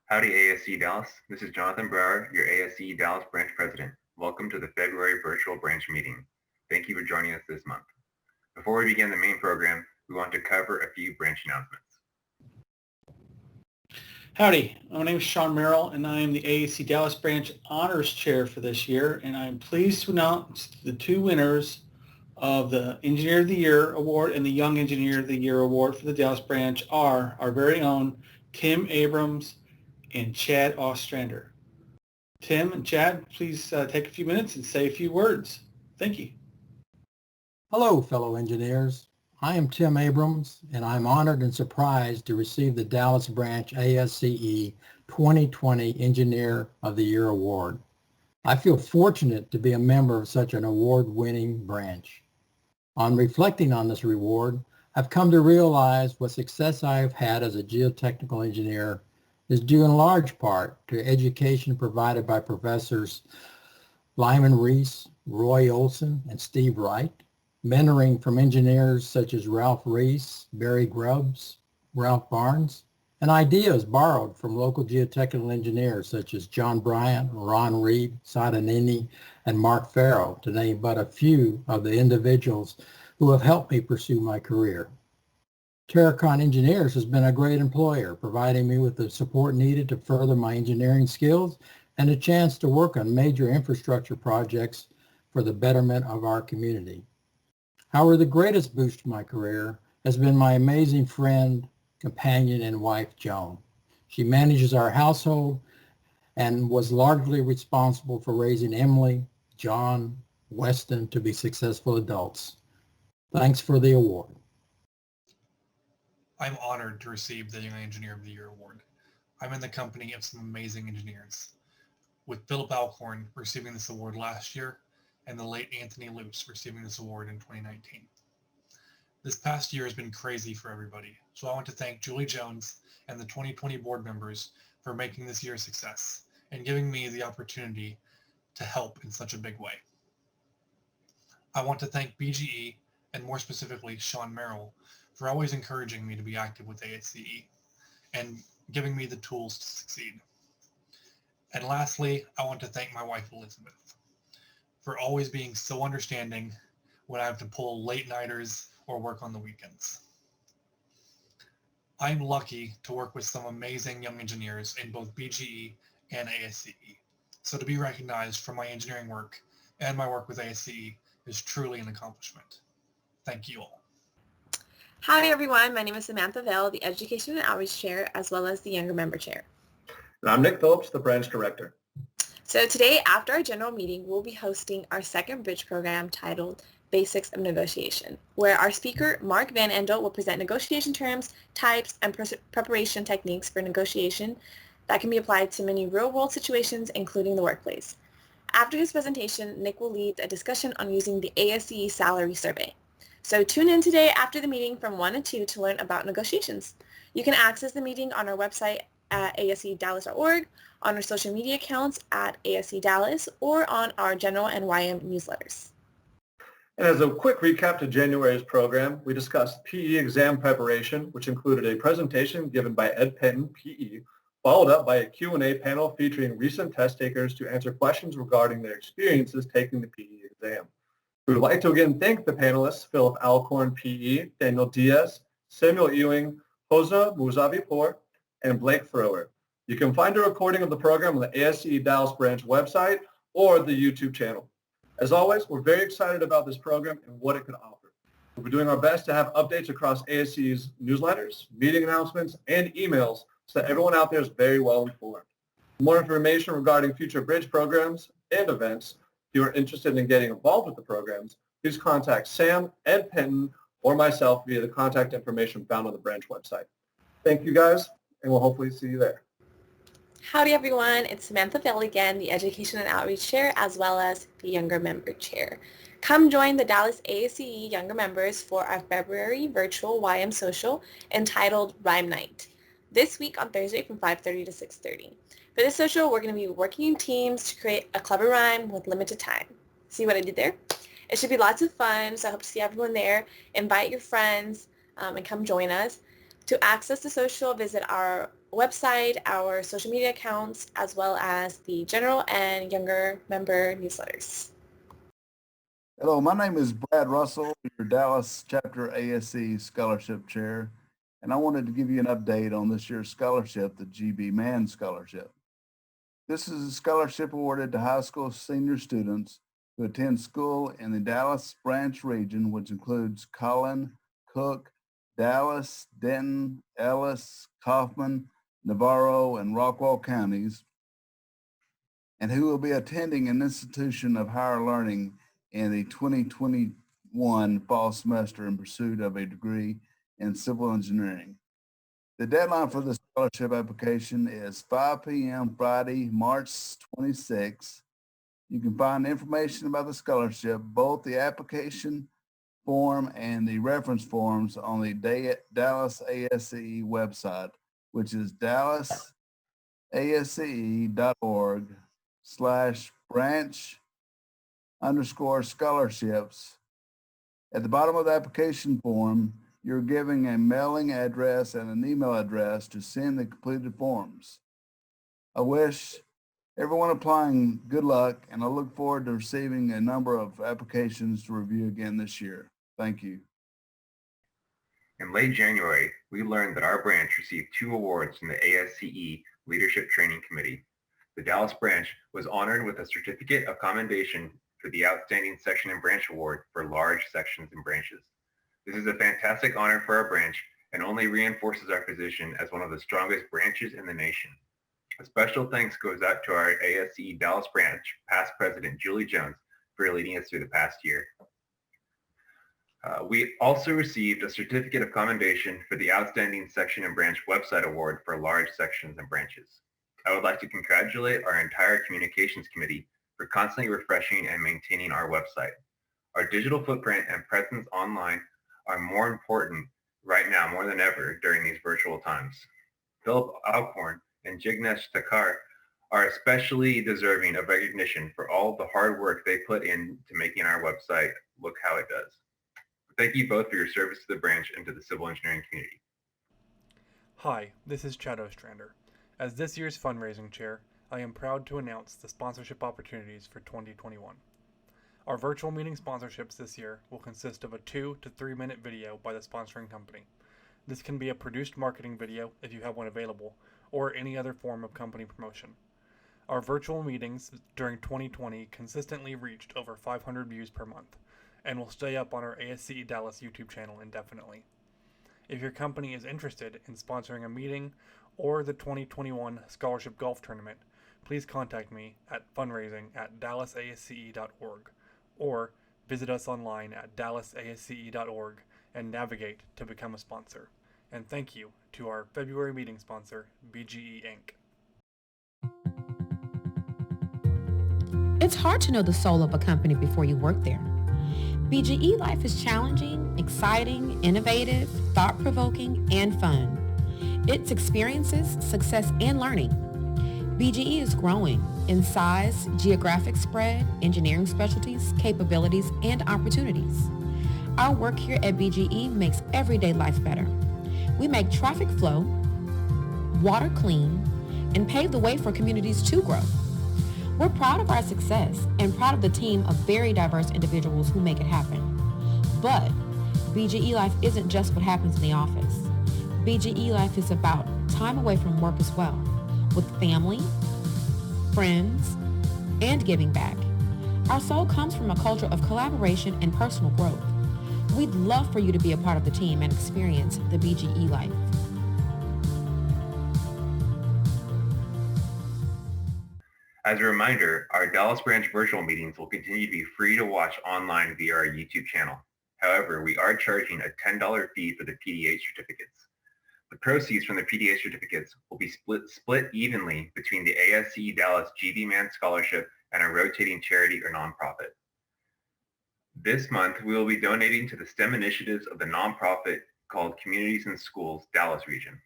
Howdy ASC Dallas, this is Jonathan Brower, your ASC Dallas Branch President. Welcome to the February virtual branch meeting. Thank you for joining us this month. Before we begin the main program, we want to cover a few branch announcements. Howdy, my name is Sean Merrill and I am the AAC Dallas Branch Honors Chair for this year, and I'm pleased to announce the two winners of the Engineer of the Year Award and the Young Engineer of the Year Award for the Dallas Branch are our very own Tim Abrams and Chad Ostrander. Tim and Chad, please take a few minutes and say a few words. Thank you. Hello, fellow engineers. I am Tim Abrams, and I'm honored and surprised to receive the Dallas Branch ASCE 2020 Engineer of the Year Award. I feel fortunate to be a member of such an award-winning branch. On reflecting on this reward, I've come to realize what success I have had as a geotechnical engineer is due in large part to education provided by Professors Lyman Reese, Roy Olson, and Steve Wright, mentoring from engineers such as Ralph Reese, Barry Grubbs, Ralph Barnes, and ideas borrowed from local geotechnical engineers such as John Bryant, Ron Reed, Sada Nini, and Mark Farrow, to name but a few of the individuals who have helped me pursue my career. Terracon Engineers has been a great employer, providing me with the support needed to further my engineering skills and a chance to work on major infrastructure projects for the betterment of our community. However, the greatest boost to my career has been my amazing friend, companion, and wife, Joan. She manages our household and was largely responsible for raising Emily, John, Weston to be successful adults. Thanks for the award. I'm honored to receive the Young Engineer of the Year Award. I'm in the company of some amazing engineers, with Philip Alcorn receiving this award last year and the late Anthony Luce receiving this award in 2019. This past year has been crazy for everybody, so I want to thank Julie Jones and the 2020 board members for making this year a success and giving me the opportunity to help in such a big way. I want to thank BGE and more specifically Sean Merrill for always encouraging me to be active with ASCE and giving me the tools to succeed. And lastly, I want to thank my wife Elizabeth for always being so understanding when I have to pull late nighters or work on the weekends. I'm lucky to work with some amazing young engineers in both BGE and ASCE. So to be recognized for my engineering work and my work with ASCE is truly an accomplishment. Thank you all. Howdy everyone, my name is Samantha Vale, the Education and Outreach Chair, as well as the Younger Member Chair. And I'm Nick Phillips, the Branch Director. So today, after our general meeting, we'll be hosting our second bridge program titled Basics of Negotiation, where our speaker, Mark Van Endel, will present negotiation terms, types, and preparation techniques for negotiation that can be applied to many real-world situations, including the workplace. After his presentation, Nick will lead a discussion on using the ASCE salary survey. So tune in today after the meeting from 1 to 2 to learn about negotiations. You can access the meeting on our website at ascdallas.org, on our social media accounts at ASC Dallas, or on our general and YM newsletters. And as a quick recap to January's program, we discussed PE exam preparation, which included a presentation given by Ed Penton, PE, followed up by a Q&A panel featuring recent test takers to answer questions regarding their experiences taking the PE exam. We would like to again thank the panelists, Philip Alcorn, PE, Daniel Diaz, Samuel Ewing, Hosna Muzavipour, and Blake Thrower. You can find a recording of the program on the ASCE Dallas Branch website or the YouTube channel. As always, we're very excited about this program and what it could offer. We're doing our best to have updates across ASCE's newsletters, meeting announcements, and emails so that everyone out there is very well informed. For more information regarding future bridge programs and events, if you are interested in getting involved with the programs, please contact Sam, Ed Penton, or myself via the contact information found on the branch website. Thank you guys, and we'll hopefully see you there. Howdy everyone, it's Samantha Vale again, the Education and Outreach Chair, as well as the Younger Member Chair. Come join the Dallas ASCE Younger Members for our February virtual YM social entitled Rhyme Night, this week on Thursday from 5:30 to 6:30. For this social, we're going to be working in teams to create a clever rhyme with limited time. See what I did there? It should be lots of fun, so I hope to see everyone there. Invite your friends and come join us. To access the social, visit our website, our social media accounts, as well as the general and younger member newsletters. Hello, my name is Brad Russell, your Dallas Chapter ASE Scholarship Chair, and I wanted to give you an update on this year's scholarship, the GB Man Scholarship. This is a scholarship awarded to high school senior students who attend school in the Dallas Branch region, which includes Collin, Cook, Dallas, Denton, Ellis, Kaufman, Navarro, and Rockwall counties, and who will be attending an institution of higher learning in the 2021 fall semester in pursuit of a degree in civil engineering. The deadline for the scholarship application is 5 p.m. Friday, March 26. You can find information about the scholarship, both the application form and the reference forms, on the Dallas ASCE website, which is dallasasce.org/branch_scholarships. At the bottom of the application form, you're giving a mailing address and an email address to send the completed forms. I wish everyone applying good luck, and I look forward to receiving a number of applications to review again this year. Thank you. In late January, we learned that our branch received 2 awards from the ASCE Leadership Training Committee. The Dallas branch was honored with a Certificate of Commendation for the Outstanding Section and Branch Award for large sections and branches. This is a fantastic honor for our branch and only reinforces our position as one of the strongest branches in the nation. A special thanks goes out to our ASCE Dallas branch past president, Julie Jones, for leading us through the past year. We also received a Certificate of Commendation for the Outstanding Section and Branch Website Award for large sections and branches. I would like to congratulate our entire communications committee for constantly refreshing and maintaining our website. Our digital footprint and presence online are more important right now more than ever during these virtual times. Philip Alcorn and Jignesh Thakkar are especially deserving of recognition for all the hard work they put into making our website look how it does. Thank you both for your service to the branch and to the civil engineering community. Hi, this is Chad Ostrander. As this year's fundraising chair, I am proud to announce the sponsorship opportunities for 2021. Our virtual meeting sponsorships this year will consist of a 2 to 3 minute video by the sponsoring company. This can be a produced marketing video if you have one available, or any other form of company promotion. Our virtual meetings during 2020 consistently reached over 500 views per month, and will stay up on our ASCE Dallas YouTube channel indefinitely. If your company is interested in sponsoring a meeting or the 2021 Scholarship Golf Tournament, please contact me at fundraising@dallasasce.org or visit us online at dallasasce.org and navigate to become a sponsor. And thank you to our February meeting sponsor, BGE Inc. It's hard to know the soul of a company before you work there. BGE Life is challenging, exciting, innovative, thought-provoking, and fun. It's experiences, success, and learning. BGE is growing in size, geographic spread, engineering specialties, capabilities, and opportunities. Our work here at BGE makes everyday life better. We make traffic flow, water clean, and pave the way for communities to grow. We're proud of our success and proud of the team of very diverse individuals who make it happen. But BGE Life isn't just what happens in the office. BGE Life is about time away from work as well, with family, friends, and giving back. Our soul comes from a culture of collaboration and personal growth. We'd love for you to be a part of the team and experience the BGE Life. As a reminder, our Dallas branch virtual meetings will continue to be free to watch online via our YouTube channel. However, we are charging a $10 fee for the PDA certificates. The proceeds from the PDA certificates will be split evenly between the ASCE Dallas GB Man Scholarship and a rotating charity or nonprofit. This month, we will be donating to the STEM initiatives of the nonprofit called Communities in Schools Dallas region.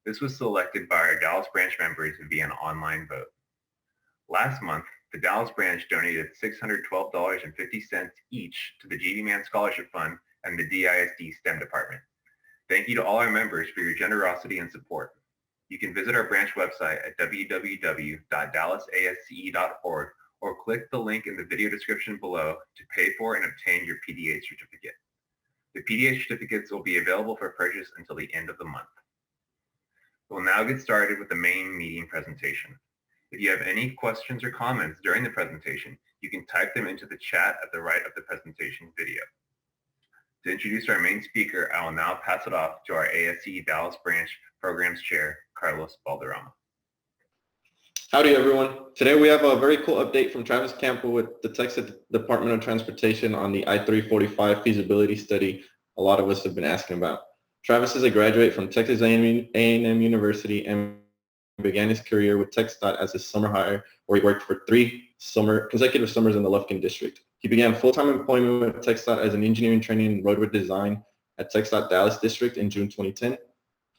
This was selected by our Dallas branch members via an online vote. Last month, the Dallas branch donated $612.50 each to the GB Man Scholarship Fund and the DISD STEM department. Thank you to all our members for your generosity and support. You can visit our branch website at www.dallasasce.org or click the link in the video description below to pay for and obtain your PDA certificate. The PDA certificates will be available for purchase until the end of the month. We'll now get started with the main meeting presentation. If you have any questions or comments during the presentation, you can type them into the chat at the right of the presentation video. To introduce our main speaker, I will now pass it off to our ASCE Dallas Branch Programs Chair, Carlos Valderrama. Howdy, everyone. Today we have a very cool update from Travis Campbell with the Texas Department of Transportation on the I-345 feasibility study a lot of us have been asking about. Travis is a graduate from Texas A&M University and began his career with TxDOT as a summer hire, where he worked for 3 consecutive summers in the Lufkin District. He began full-time employment with TxDOT as an engineering training and roadway design at TxDOT Dallas District in June 2010,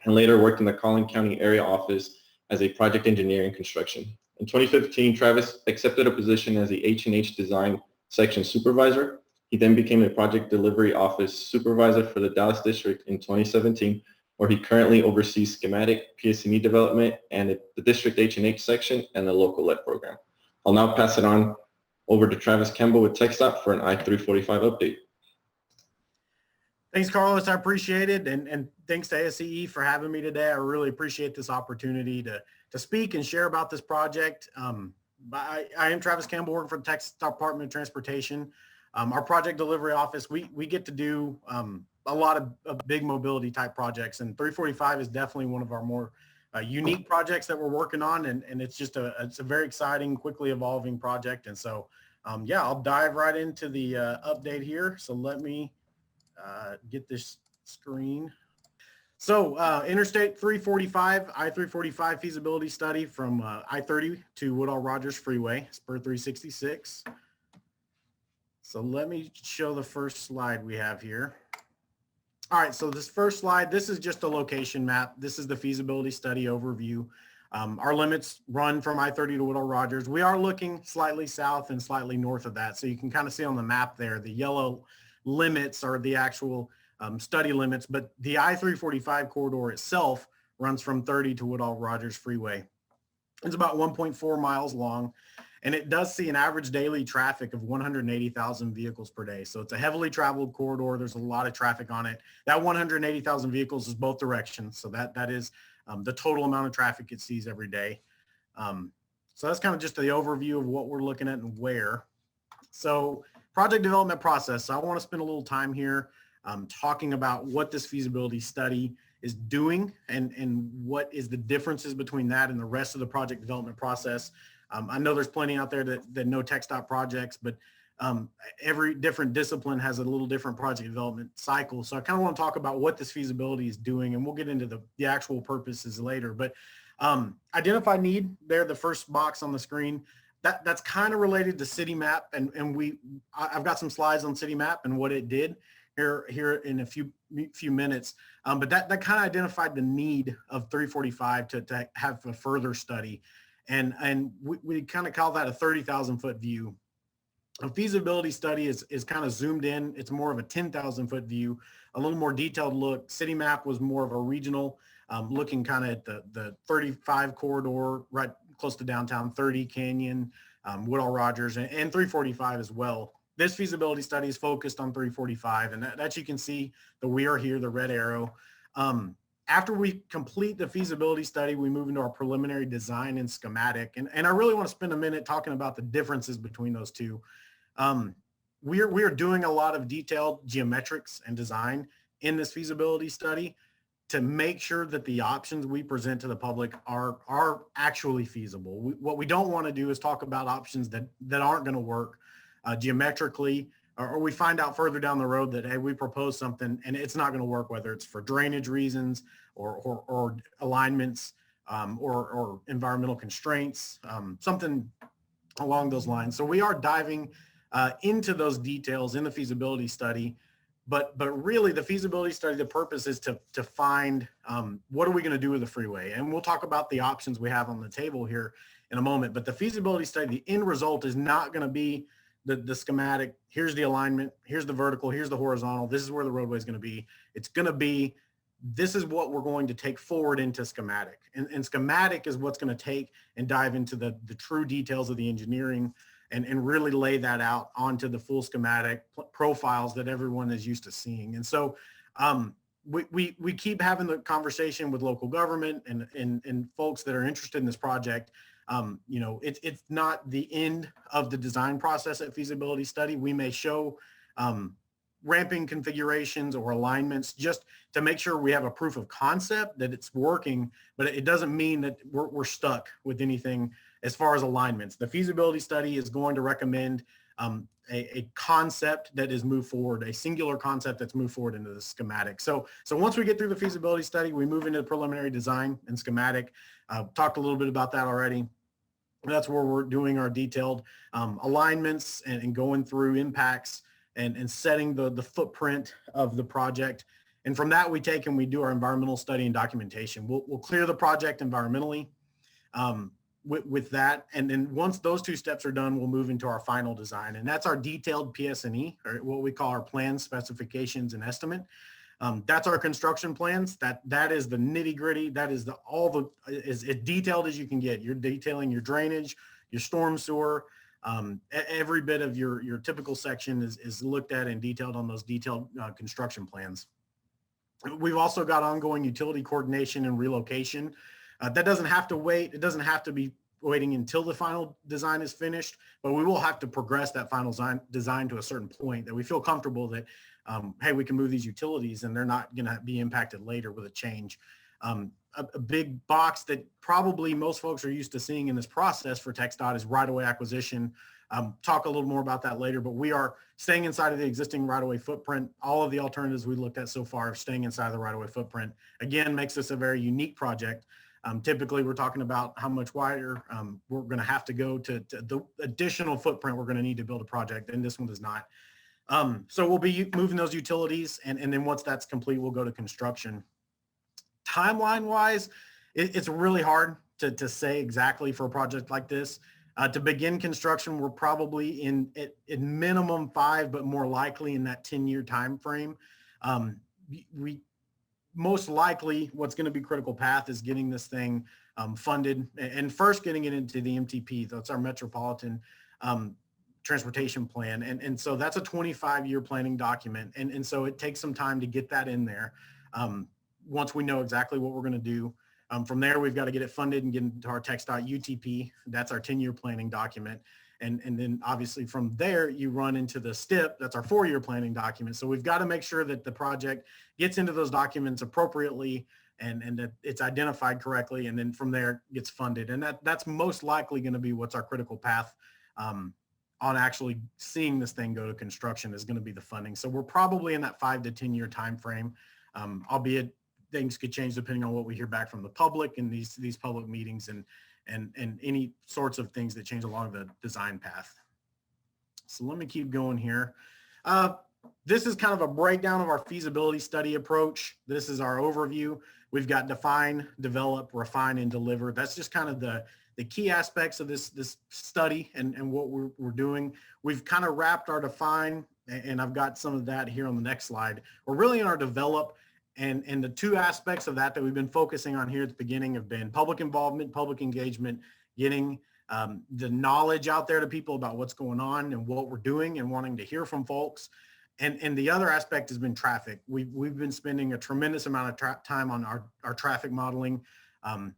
and later worked in the Collin County area office as a project engineer in construction. In 2015, Travis accepted a position as the H&H Design Section Supervisor. He then became a Project Delivery Office Supervisor for the Dallas District in 2017, where he currently oversees Schematic, PS&E development, and the District H&H section and the local LED program. I'll now pass it on over to Travis Campbell with TxDOT for an I-345 update. Thanks, Carlos. I appreciate it. And thanks to ASCE for having me today. I really appreciate this opportunity to speak and share about this project. I am Travis Campbell, working for the Texas Department of Transportation. Our project delivery office, we get to do a lot of big mobility type projects, and 345 is definitely one of our more unique projects that we're working on, and it's just it's a very exciting, quickly evolving project. And so, yeah, I'll dive right into the update here. So let me get this screen. So Interstate 345, I-345 feasibility study from I-30 to Woodall-Rogers Freeway, spur 366. So let me show the first slide we have here. All right, so this first slide, this is just a location map. This is the feasibility study overview. Our limits run from I-30 to Woodall-Rogers. We are looking slightly south and slightly north of that. So you can kind of see on the map there, the yellow limits are the actual study limits, but the I-345 corridor itself runs from 30 to Woodall-Rogers Freeway. It's about 1.4 miles long, and it does see an average daily traffic of 180,000 vehicles per day. So it's a heavily traveled corridor. There's a lot of traffic on it. That 180,000 vehicles is both directions. So that is the total amount of traffic it sees every day. So that's kind of just the overview of what we're looking at and where. So project development process. So I want to spend a little time here talking about what this feasibility study is doing and what is the differences between that and the rest of the project development process. I know there's plenty out there that know TxDOT projects, but every different discipline has a little different project development cycle. So I kind of want to talk about what this feasibility is doing, and we'll get into the actual purposes later. But identify need, there, the first box on the screen, that's kind of related to City Map, and I've got some slides on City Map and what it did here in a few minutes. But that kind of identified the need of 345 to have a further study. And we kind of call that a 30,000 foot view. A feasibility study is kind of zoomed in. It's more of a 10,000 foot view, a little more detailed look. City Map was more of a regional, looking kind of at the 35 corridor, right close to downtown, 30 Canyon, Woodall-Rogers, and 345 as well. This feasibility study is focused on 345, and that you can see the "we are here," the red arrow. After we complete the feasibility study, we move into our preliminary design and schematic. And I really want to spend a minute talking about the differences between those two. We are doing a lot of detailed geometrics and design in this feasibility study to make sure that the options we present to the public are actually feasible. What we don't want to do is talk about options that aren't going to work geometrically, or we find out further down the road that, hey, we propose something and it's not going to work, whether it's for drainage reasons or alignments or environmental constraints, something along those lines. So we are diving into those details in the feasibility study, but really the feasibility study, the purpose is to find what are we going to do with the freeway, and we'll talk about the options we have on the table here in a moment. But the feasibility study, the end result is not going to be the schematic. Here's the alignment, here's the vertical, here's the horizontal, this is where the roadway is going to be. It's going to be this is what we're going to take forward into Schematic. And Schematic is what's going to take and dive into the true details of the engineering and really lay that out onto the full schematic profiles that everyone is used to seeing. And so we keep having the conversation with local government and folks that are interested in this project. It's not the end of the design process at feasibility study. We may show ramping configurations or alignments just to make sure we have a proof of concept that it's working, but it doesn't mean that we're stuck with anything as far as alignments. The feasibility study is going to recommend a concept that is moved forward, a singular concept that's moved forward into the schematic. So once we get through the feasibility study, we move into the preliminary design and schematic. Talked a little bit about that already. That's where we're doing our detailed alignments and going through impacts and setting the footprint of the project. And from that, we take and we do our environmental study and documentation. We'll clear the project environmentally with that. And then once those two steps are done, we'll move into our final design. And that's our detailed PS&E, or what we call our plans, specifications, and estimate. That's our construction plans. That is the nitty gritty. That is as detailed as you can get. You're detailing your drainage, your storm sewer, every bit of your typical section is looked at and detailed on those detailed construction plans. We've also got ongoing utility coordination and relocation. That doesn't have to wait. It doesn't have to be waiting until the final design is finished, but we will have to progress that final design to a certain point that we feel comfortable that, hey, we can move these utilities and they're not going to be impacted later with a change. A big box that probably most folks are used to seeing in this process for TxDOT is right-of-way acquisition. Talk a little more about that later, but we are staying inside of the existing right-of-way footprint. All of the alternatives we looked at so far are staying inside of the right-of-way footprint. Again, makes this a very unique project. Typically, we're talking about how much wider we're going to have to go to the additional footprint we're going to need to build a project, and this one does not. So we'll be moving those utilities, and then once that's complete, we'll go to construction. Timeline-wise, it's really hard to say exactly for a project like this. To begin construction, we're probably in minimum 5, but more likely in that 10-year time frame. We most likely what's going to be critical path is getting this thing funded and first getting it into the MTP. That's our Metropolitan Transportation Plan. And so that's a 25-year planning document. And so it takes some time to get that in there. Once we know exactly what we're going to do. From there, we've got to get it funded and get into our TxDOT UTP. That's our 10-year planning document. And then obviously from there, you run into the STIP. That's our 4-year planning document. So we've got to make sure that the project gets into those documents appropriately and that it's identified correctly. And then from there gets funded. And that's most likely going to be what's our critical path on actually seeing this thing go to construction is going to be the funding. So we're probably in that 5 to 10-year time frame, albeit things could change depending on what we hear back from the public and these public meetings and any sorts of things that change along the design path. So let me keep going here. This is kind of a breakdown of our feasibility study approach. This is our overview. We've got define, develop, refine, and deliver. That's just kind of the key aspects of this study and what we're doing. We've kind of wrapped our define, and I've got some of that here on the next slide. We're really in our develop. And the two aspects of that we've been focusing on here at the beginning have been public involvement, public engagement, getting the knowledge out there to people about what's going on and what we're doing and wanting to hear from folks. And the other aspect has been traffic. We've been spending a tremendous amount of time on our traffic modeling.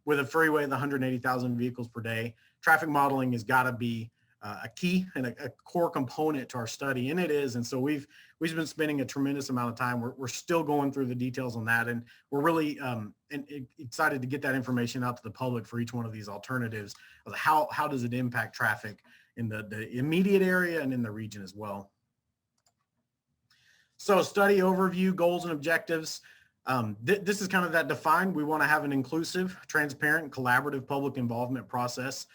With a freeway of 180,000 vehicles per day, traffic modeling has got to be a key and a core component to our study, and it is. And so we've been spending a tremendous amount of time. We're still going through the details on that, and we're really excited to get that information out to the public for each one of these alternatives. How does it impact traffic in the immediate area and in the region as well? So study overview, goals and objectives. This is kind of that defined. We want to have an inclusive, transparent, collaborative public involvement process.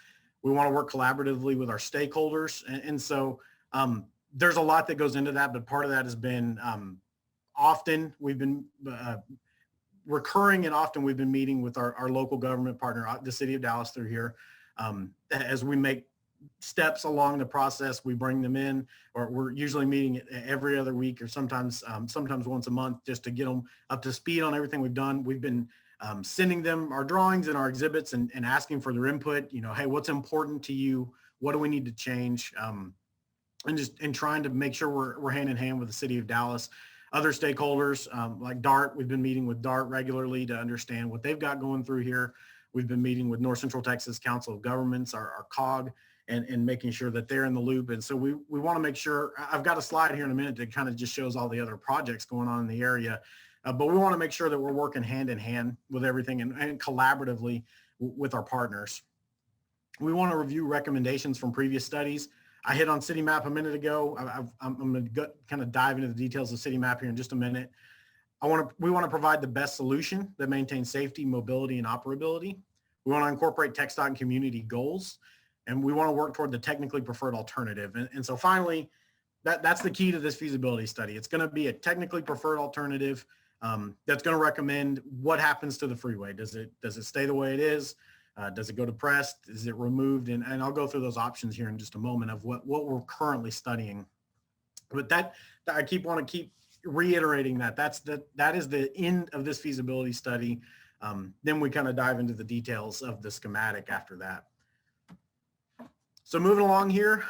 We want to work collaboratively with our stakeholders. And so there's a lot that goes into that, but part of that has been often we've been recurring and often we've been meeting with our local government partner, the city of Dallas through here, as we make steps along the process. We bring them in, or we're usually meeting every other week or sometimes once a month just to get them up to speed on everything we've done. We've been sending them our drawings and our exhibits and asking for their input. Hey, what's important to you? What do we need to change? And trying to make sure we're hand in hand with the city of Dallas. Other stakeholders like DART, we've been meeting with DART regularly to understand what they've got going through here. We've been meeting with North Central Texas Council of Governments, our COG, and making sure that they're in the loop. And so we want to make sure, I've got a slide here in a minute that kind of just shows all the other projects going on in the area. But we want to make sure that we're working hand in hand with everything and collaboratively with our partners. We want to review recommendations from previous studies. I hit on City Map a minute ago. I'm going to kind of dive into the details of City Map here in just a minute. We want to provide the best solution that maintains safety, mobility, and operability. We want to incorporate TxDOT and community goals, and we want to work toward the technically preferred alternative. And so finally, that's the key to this feasibility study. It's going to be a technically preferred alternative that's going to recommend what happens to the freeway. Does it stay the way it is? Does it go depressed? Is it removed? And I'll go through those options here in just a moment of what we're currently studying. But that I want to keep reiterating that is the end of this feasibility study. Then we kind of dive into the details of the schematic after that. So moving along here,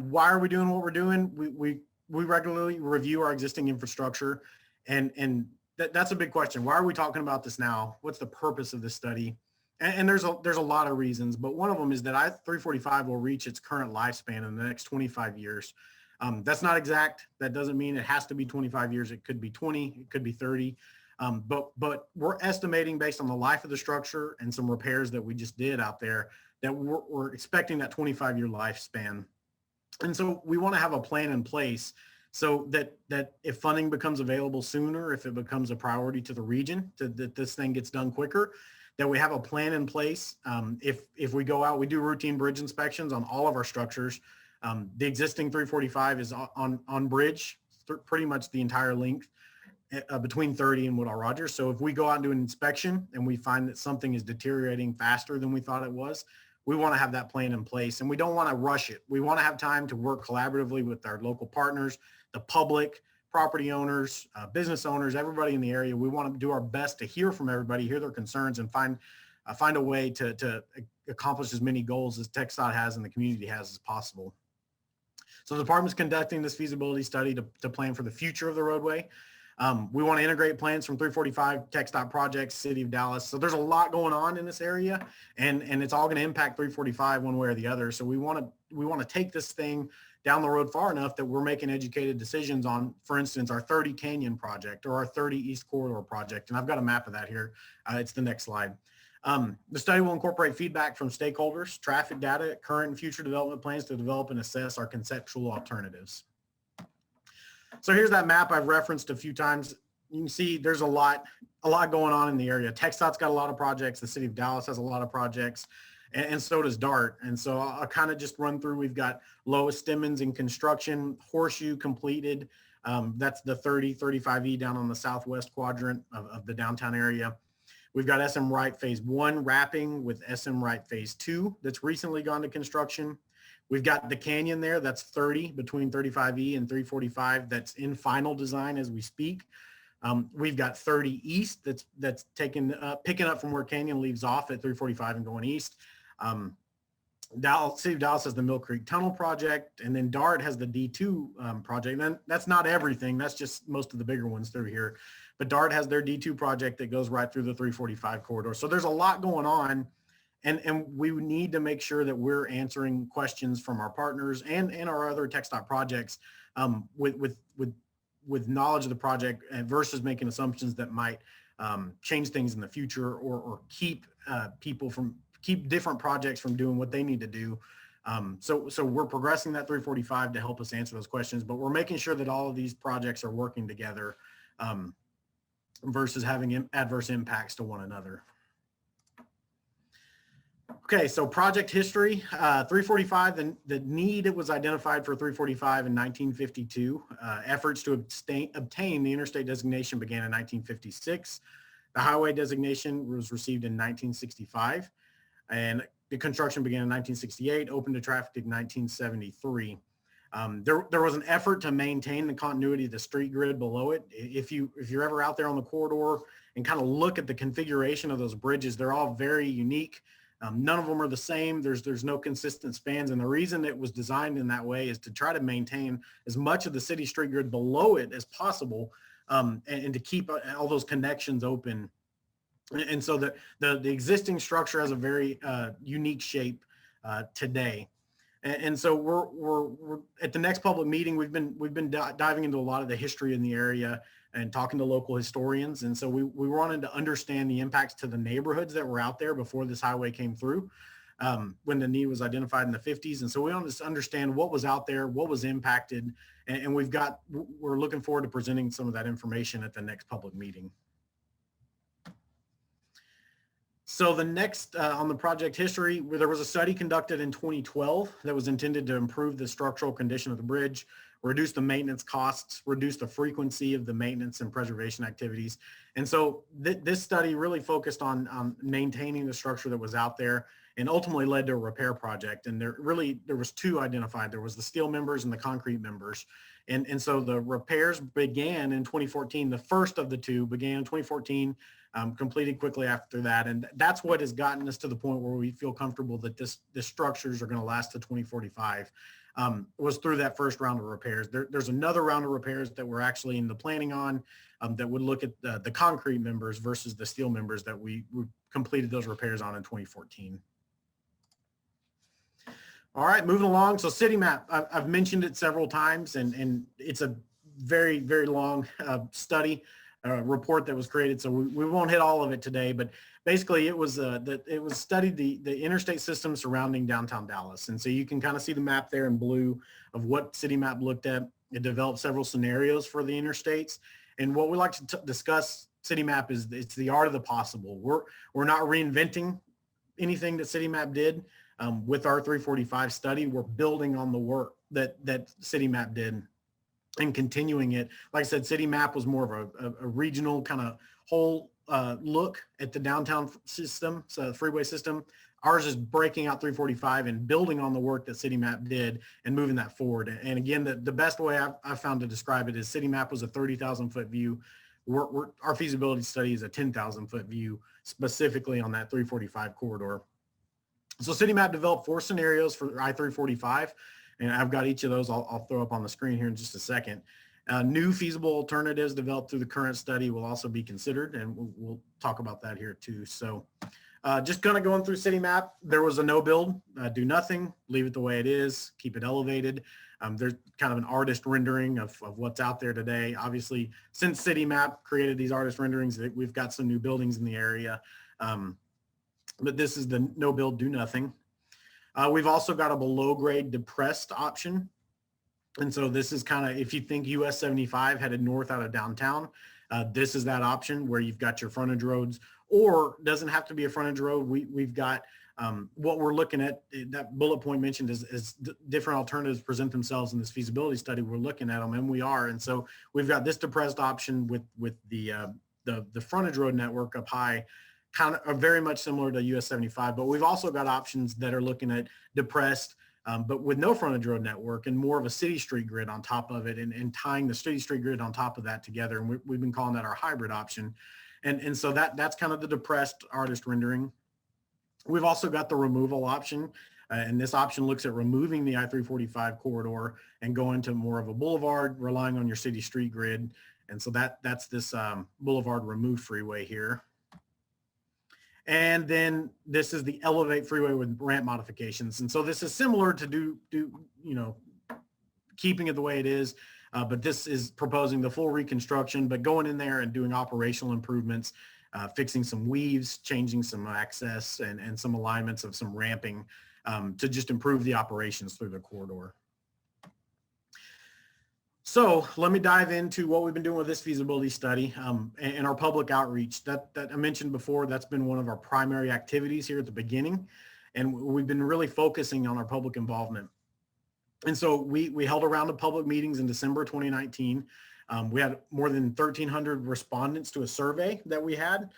why are we doing what we're doing? We regularly review our existing infrastructure, and that's a big question. Why are we talking about this now? What's the purpose of this study? And there's a lot of reasons, but one of them is that I-345 will reach its current lifespan in the next 25 years. That's not exact. That doesn't mean it has to be 25 years. It could be 20, it could be 30. But we're estimating based on the life of the structure and some repairs that we just did out there that we're expecting that 25-year lifespan. And so we want to have a plan in place so that if funding becomes available sooner, if it becomes a priority to the region, that this thing gets done quicker, that we have a plan in place. If we go out, we do routine bridge inspections on all of our structures. The existing 345 is on bridge, pretty much the entire length between 30 and Woodall Rogers. So if we go out and do an inspection and we find that something is deteriorating faster than we thought it was, we want to have that plan in place, and we don't want to rush it. We want to have time to work collaboratively with our local partners, the public, property owners, business owners, everybody in the area. We want to do our best to hear from everybody, hear their concerns, and find a way to accomplish as many goals as TxDOT has and the community has as possible. So the department's conducting this feasibility study to plan for the future of the roadway. We want to integrate plans from 345 TxDOT projects, City of Dallas. So there's a lot going on in this area, and it's all going to impact 345 one way or the other. So we want to take this thing down the road far enough that we're making educated decisions on, for instance, our 30 Canyon project or our 30 East Corridor project. And I've got a map of that here. It's the next slide. The study will incorporate feedback from stakeholders, traffic data, current and future development plans to develop and assess our conceptual alternatives. So here's that map I've referenced a few times. You can see there's a lot going on in the area. TxDOT's got a lot of projects. The City of Dallas has a lot of projects, and so does DART. And so I'll kind of just run through. We've got Lois Stemmons in construction, Horseshoe completed. That's the 3035E down on the southwest quadrant of the downtown area. We've got SM Wright Phase 1 wrapping with SM Wright Phase 2 that's recently gone to construction. We've got the Canyon there, that's 30 between 35E and 345. That's in final design as we speak. We've got 30 East that's picking up from where Canyon leaves off at 345 and going east. City of Dallas has the Mill Creek Tunnel project, and then DART has the D2 project. And that's not everything. That's just most of the bigger ones through here. But DART has their D2 project that goes right through the 345 corridor. So there's a lot going on. And we need to make sure that we're answering questions from our partners and our other TxDOT projects with knowledge of the project versus making assumptions that might change things in the future or keep different projects from doing what they need to do. So we're progressing that 345 to help us answer those questions, but we're making sure that all of these projects are working together versus having adverse impacts to one another. Okay, so project history, 345, the need was identified for 345 in 1952. Efforts to obtain the interstate designation began in 1956. The highway designation was received in 1965. And The construction began in 1968, opened to traffic in 1973. There was an effort to maintain the continuity of the street grid below it. If you're ever out there on the corridor and kind of look at the configuration of those bridges, they're all very unique. None of them are the same. There's no consistent spans. And the reason it was designed in that way is to try to maintain as much of the city street grid below it as possible, and to keep all those connections open. And so the existing structure has a very unique shape today. And so we're at the next public meeting. We've been diving into a lot of the history in the area and talking to local historians. And so we wanted to understand the impacts to the neighborhoods that were out there before this highway came through, when the need was identified in the 50s. And so we wanted to understand what was out there, what was impacted, and we're looking forward to presenting some of that information at the next public meeting. So the next on the project history, where there was a study conducted in 2012 that was intended to improve the structural condition of the bridge, reduce the maintenance costs, reduce the frequency of the maintenance and preservation activities. And so this study really focused on maintaining the structure that was out there, and ultimately led to a repair project. And there was two identified. There was the steel members and the concrete members. And so the repairs began in 2014. The first of the two began in 2014. Completed quickly after that. And that's what has gotten us to the point where we feel comfortable that the structures are going to last to 2045, was through that first round of repairs. There's another round of repairs that we're actually in the planning on, that would look at the concrete members versus the steel members that we completed those repairs on in 2014. All right, moving along. So city map, I've mentioned it several times, and it's a very, very long study. Report that was created, so we won't hit all of it today, but basically it was studied the interstate system surrounding downtown Dallas. And so you can kind of see the map there in blue of what city map looked at. It developed several scenarios for the interstates, and what we like to discuss city map is it's the art of the possible. We're not reinventing anything that city map did. With our I345 study, we're building on the work that city map did and continuing it. Like I said, city map was more of a regional kind of whole look at the downtown system, so the freeway system. Ours is breaking out 345 and building on the work that city map did and moving that forward. And again, the best way I've found to describe it is city map was a 30,000 foot view. Our feasibility study is a 10,000 foot view specifically on that 345 corridor. So city map developed 4 scenarios for I-345. And I've got each of those I'll throw up on the screen here in just a second. New feasible alternatives developed through the current study will also be considered, and we'll talk about that here too. So just kind of going through city map, there was a no build, do nothing, leave it the way it is, keep it elevated. There's kind of an artist rendering of what's out there today. Obviously, since city map created these artist renderings, we've got some new buildings in the area. But this is the no build, do nothing. We've also got a below grade depressed option. And so this is kind of, if you think US 75 headed north out of downtown, this is that option where you've got your frontage roads, or doesn't have to be a frontage road. We've got what we're looking at, that bullet point mentioned is different alternatives present themselves in this feasibility study. We're looking at them, and we are. And so we've got this depressed option with the frontage road network up high, kind of very much similar to US 75, but we've also got options that are looking at depressed, but with no frontage road network and more of a city street grid on top of it, and tying the city street grid on top of that together. And we've been calling that our hybrid option. And so that's kind of the depressed artist rendering. We've also got the removal option. And this option looks at removing the I-345 corridor and going to more of a boulevard, relying on your city street grid. And so that's this boulevard removed freeway here. And then this is the elevate freeway with ramp modifications. And so this is similar to keeping it the way it is, but this is proposing the full reconstruction, but going in there and doing operational improvements, fixing some weaves, changing some access and some alignments of some ramping to just improve the operations through the corridor. So let me dive into what we've been doing with this feasibility study and our public outreach that I mentioned before. That's been one of our primary activities here at the beginning. And we've been really focusing on our public involvement. And so we held a round of public meetings in December 2019. We had more than 1,300 respondents to a survey that we had.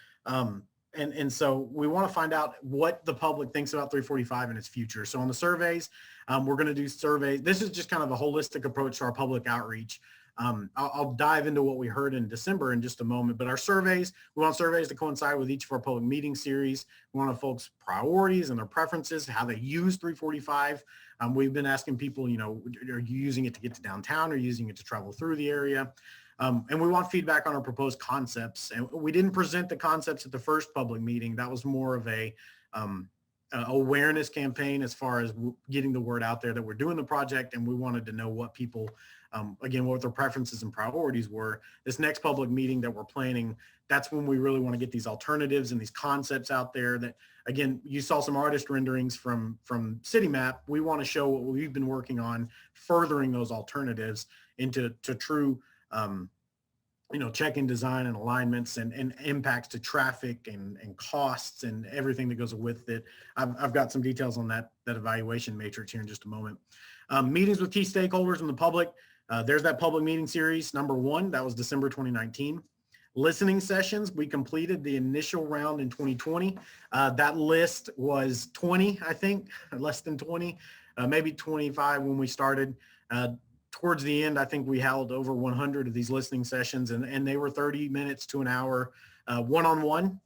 And so we want to find out what the public thinks about 345 and its future. So on the surveys, we're going to do surveys. This is just kind of a holistic approach to our public outreach. I'll dive into what we heard in December in just a moment, but our surveys, we want surveys to coincide with each of our public meeting series. We want folks' priorities and their preferences, how they use 345. We've been asking people, you know, are you using it to get to downtown or using it to travel through the area? And we want feedback on our proposed concepts. And we didn't present the concepts at the first public meeting. That was more of a awareness campaign as far as getting the word out there that we're doing the project, and we wanted to know what people, again, what their preferences and priorities were. This next public meeting that we're planning, that's when we really want to get these alternatives and these concepts out there that, again, you saw some artist renderings from City Map. We want to show what we've been working on, furthering those alternatives into true you know, check-in design and alignments and impacts to traffic and costs and everything that goes with it. I've got some details on that evaluation matrix here in just a moment. Meetings with key stakeholders and the public. There's that public meeting series, number 1, that was December 2019. Listening sessions, we completed the initial round in 2020. That list was 20, I think, less than 20, maybe 25 when we started. Towards the end, I think we held over 100 of these listening sessions, and they were 30 minutes to an hour, one-on-one.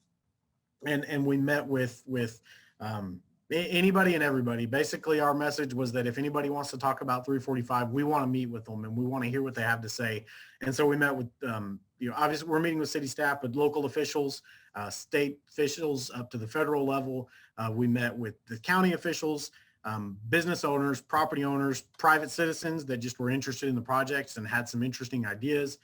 And we met with anybody and everybody. Basically, our message was that if anybody wants to talk about 345, we want to meet with them and we want to hear what they have to say. And so we met with, you know, obviously we're meeting with city staff, but local officials, state officials up to the federal level. We met with the county officials, business owners, property owners, private citizens that just were interested in the projects and had some interesting ideas,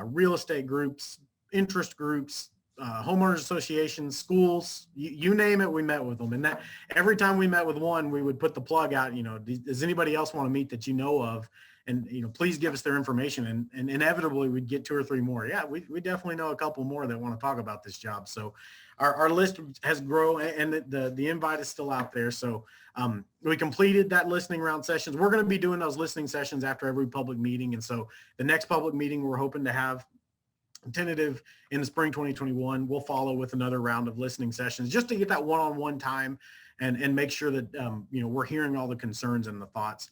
real estate groups, interest groups, homeowners associations, schools, you name it, we met with them. And that every time we met with one, we would put the plug out, you know, does anybody else want to meet that you know of? And, you know, please give us their information. And inevitably we'd get 2 or 3 more. Yeah, we definitely know a couple more that want to talk about this job. So our list has grown, and the invite is still out there. So we completed that listening round sessions. We're going to be doing those listening sessions after every public meeting. And so the next public meeting we're hoping to have tentative in the spring 2021, we'll follow with another round of listening sessions just to get that one-on-one time and make sure that, you know, we're hearing all the concerns and the thoughts.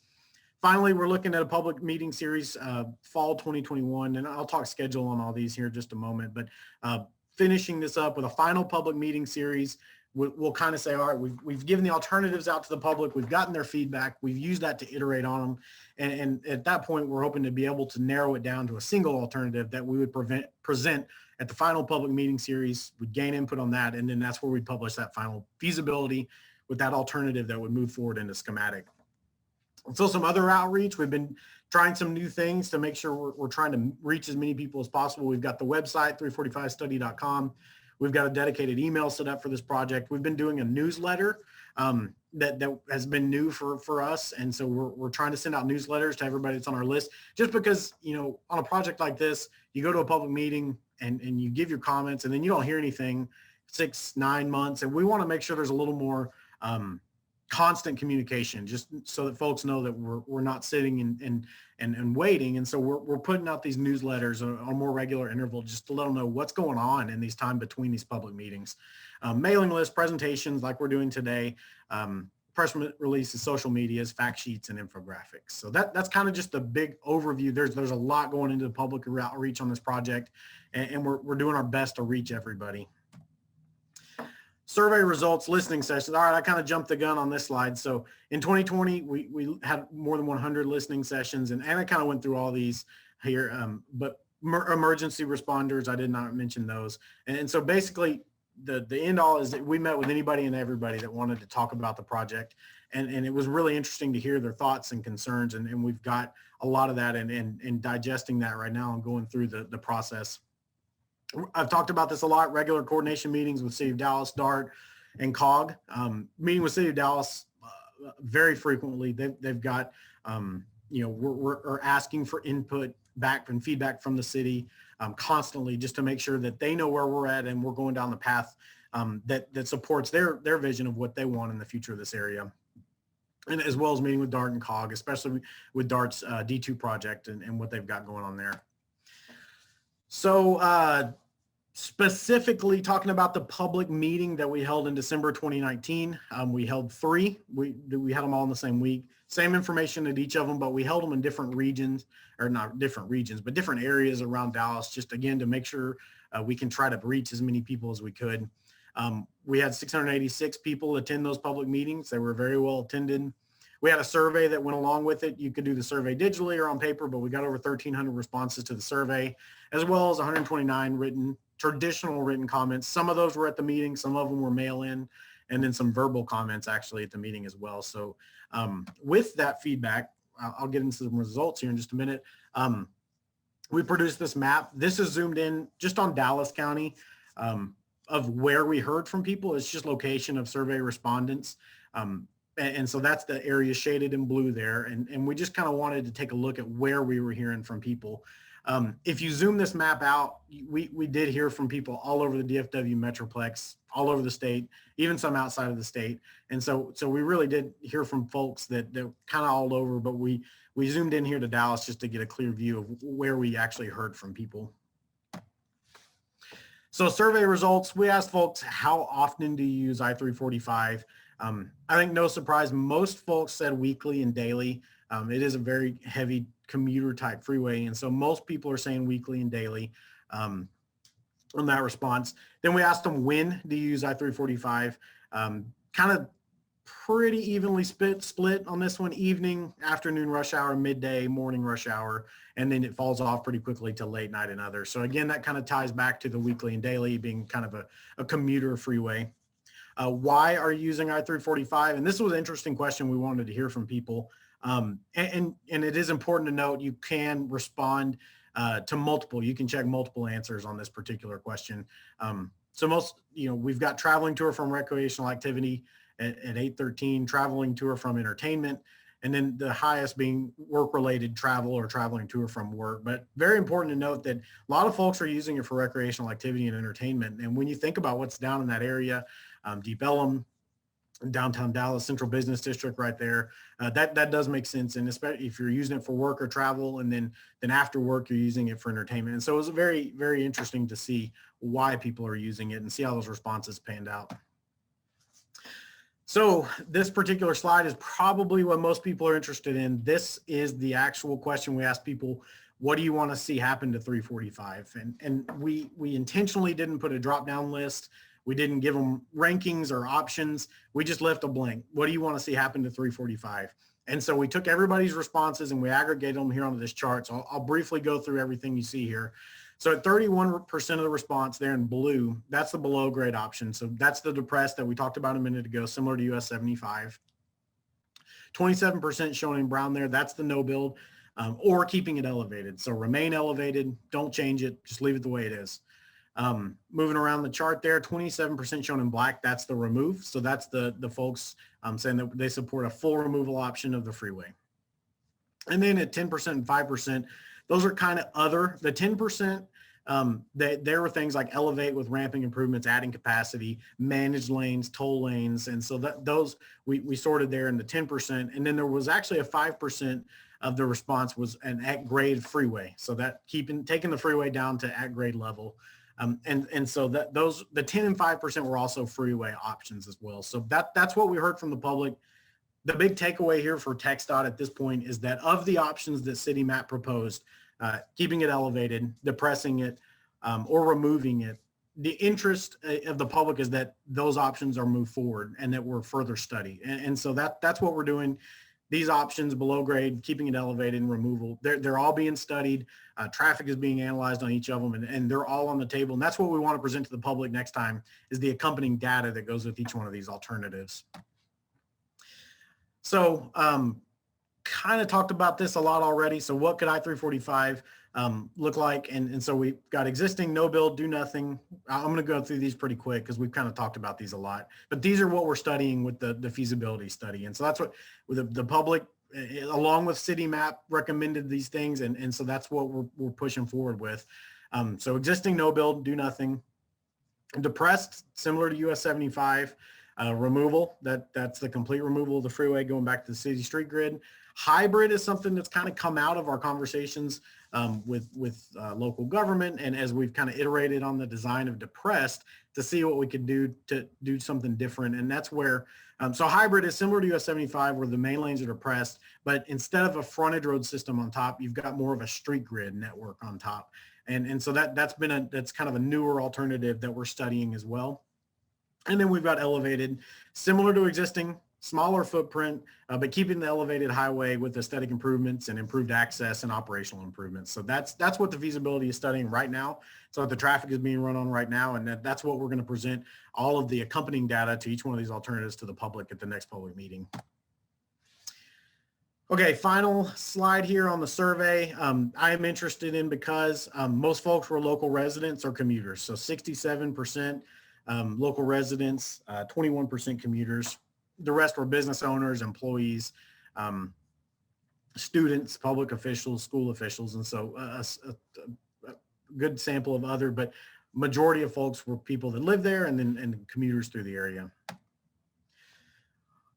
Finally, we're looking at a public meeting series, fall 2021, and I'll talk schedule on all these here in just a moment, but finishing this up with a final public meeting series. We'll kind of say, all right, we've given the alternatives out to the public. We've gotten their feedback. We've used that to iterate on them. And at that point, we're hoping to be able to narrow it down to a single alternative that we would present at the final public meeting series. We'd gain input on that. And then that's where we publish that final feasibility with that alternative that would move forward into schematic. And so some other outreach, we've been trying some new things to make sure we're trying to reach as many people as possible. We've got the website, 345study.com. We've got a dedicated email set up for this project. We've been doing a newsletter that has been new for us. And so we're trying to send out newsletters to everybody that's on our list, just because, you know, on a project like this, you go to a public meeting and you give your comments and then you don't hear anything 6-9 months. And we want to make sure there's a little more constant communication, just so that folks know that we're not sitting and waiting. And so we're putting out these newsletters on a more regular interval just to let them know what's going on in these time between these public meetings. Mailing list, presentations like we're doing today, press releases, social medias, fact sheets, and infographics. So that's kind of just a big overview. There's a lot going into the public outreach on this project, and we're doing our best to reach everybody. Survey results, listening sessions. All right, I kind of jumped the gun on this slide. So in 2020, we had more than 100 listening sessions, and I kind of went through all these here, but emergency responders, I did not mention those. And so basically, the end all is that we met with anybody and everybody that wanted to talk about the project. And it was really interesting to hear their thoughts and concerns, and we've got a lot of that and digesting that right now and going through the process. I've talked about this a lot, regular coordination meetings with City of Dallas, DART, and COG. Meeting with City of Dallas very frequently. They've got, you know, we're asking for input back and feedback from the city constantly, just to make sure that they know where we're at and we're going down the path that supports their vision of what they want in the future of this area. And as well as meeting with DART and COG, especially with DART's D2 project and what they've got going on there. So Specifically talking about the public meeting that we held in December 2019, we held 3. We had them all in the same week. Same information at each of them, but we held them in different regions, or not different regions, but different areas around Dallas, just again to make sure we can try to reach as many people as we could. We had 686 people attend those public meetings. They were very well attended. We had a survey that went along with it. You could do the survey digitally or on paper, but we got over 1,300 responses to the survey, as well as 129 traditional written comments. Some of those were at the meeting, some of them were mail-in, and then some verbal comments actually at the meeting as well. So with that feedback, I'll get into some results here in just a minute. We produced this map. This is zoomed in just on Dallas County of where we heard from people. It's just location of survey respondents. And so that's the area shaded in blue there. And we just kind of wanted to take a look at where we were hearing from people. If you zoom this map out, we did hear from people all over the DFW Metroplex, all over the state, even some outside of the state. And so we really did hear from folks that kind of all over, but we zoomed in here to Dallas just to get a clear view of where we actually heard from people. So survey results, we asked folks, how often do you use I-345? I think no surprise, most folks said weekly and daily. It is a very heavy commuter type freeway. And so most people are saying weekly and daily on that response. Then we asked them, when do you use I-345? Kind of pretty evenly split on this one: evening, afternoon rush hour, midday, morning rush hour, and then it falls off pretty quickly to late night and others. So again, that kind of ties back to the weekly and daily being kind of a commuter freeway. Why are you using I-345? And this was an interesting question we wanted to hear from people. And it is important to note you can respond to multiple. You can check multiple answers on this particular question. So most, we've got traveling to or from recreational activity at 813, traveling to or from entertainment, and then the highest being work-related travel or traveling to or from work. But very important to note that a lot of folks are using it for recreational activity and entertainment. And when you think about what's down in that area, Deep Ellum, downtown Dallas, Central Business District right there, that does make sense. And especially if you're using it for work or travel, and then after work, you're using it for entertainment. And so it was very, very interesting to see why people are using it and see how those responses panned out. So this particular slide is probably what most people are interested in. This is the actual question we asked people: what do you want to see happen to 345? And we intentionally didn't put a drop-down list. We didn't give them rankings or options. We just left a blank. What do you want to see happen to 345? And so we took everybody's responses and we aggregated them here onto this chart. So I'll briefly go through everything you see here. So at 31% of the response there in blue, that's the below grade option. So that's the depressed that we talked about a minute ago, similar to US 75. 27% shown in brown there, that's the no build, or keeping it elevated. So remain elevated, don't change it, just leave it the way it is. Moving around the chart there, 27% shown in black, that's the remove. So that's the folks saying that they support a full removal option of the freeway. And then at 10% and 5%, those are kind of other. The 10%, there were things like elevate with ramping improvements, adding capacity, managed lanes, toll lanes. And so those we sorted there in the 10%. And then there was actually a 5% of the response was an at grade freeway. So that taking the freeway down to at grade level. And so the 10 and 5% were also freeway options as well. So that's what we heard from the public. The big takeaway here for TxDOT at this point is that of the options that City Map proposed, keeping it elevated, depressing it, or removing it, the interest of the public is that those options are moved forward and that we're further studied. And so that's what we're doing. These options, below grade, keeping it elevated, and removal, they're all being studied. Traffic is being analyzed on each of them, and they're all on the table. And that's what we want to present to the public next time, is the accompanying data that goes with each one of these alternatives. So kind of talked about this a lot already. So what could I-345 look like? And so we've got existing, no build, do nothing. I'm going to go through these pretty quick because we've kind of talked about these a lot. But these are what we're studying with the feasibility study. And so that's what the public, along with City Map, recommended these things. And so that's what we're pushing forward with. So existing, no build, do nothing. Depressed, similar to US 75. Removal, that's the complete removal of the freeway going back to the city street grid. Hybrid is something that's kind of come out of our conversations with local government, and as we've kind of iterated on the design of depressed to see what we could do to do something different. And that's where, so hybrid is similar to US 75 where the main lanes are depressed, but instead of a frontage road system on top, you've got more of a street grid network on top. And so that's kind of a newer alternative that we're studying as well. And then we've got elevated, similar to existing, smaller footprint, but keeping the elevated highway with aesthetic improvements and improved access and operational improvements. So that's what the feasibility is studying right now. So the traffic is being run on right now, and that's what we're going to present all of the accompanying data to each one of these alternatives to the public at the next public meeting. Okay, final slide here on the survey. I am interested in because most folks were local residents or commuters. So 67% local residents, 21% commuters. The rest were business owners, employees, students, public officials, school officials. And so a good sample of other, but majority of folks were people that live there and commuters through the area.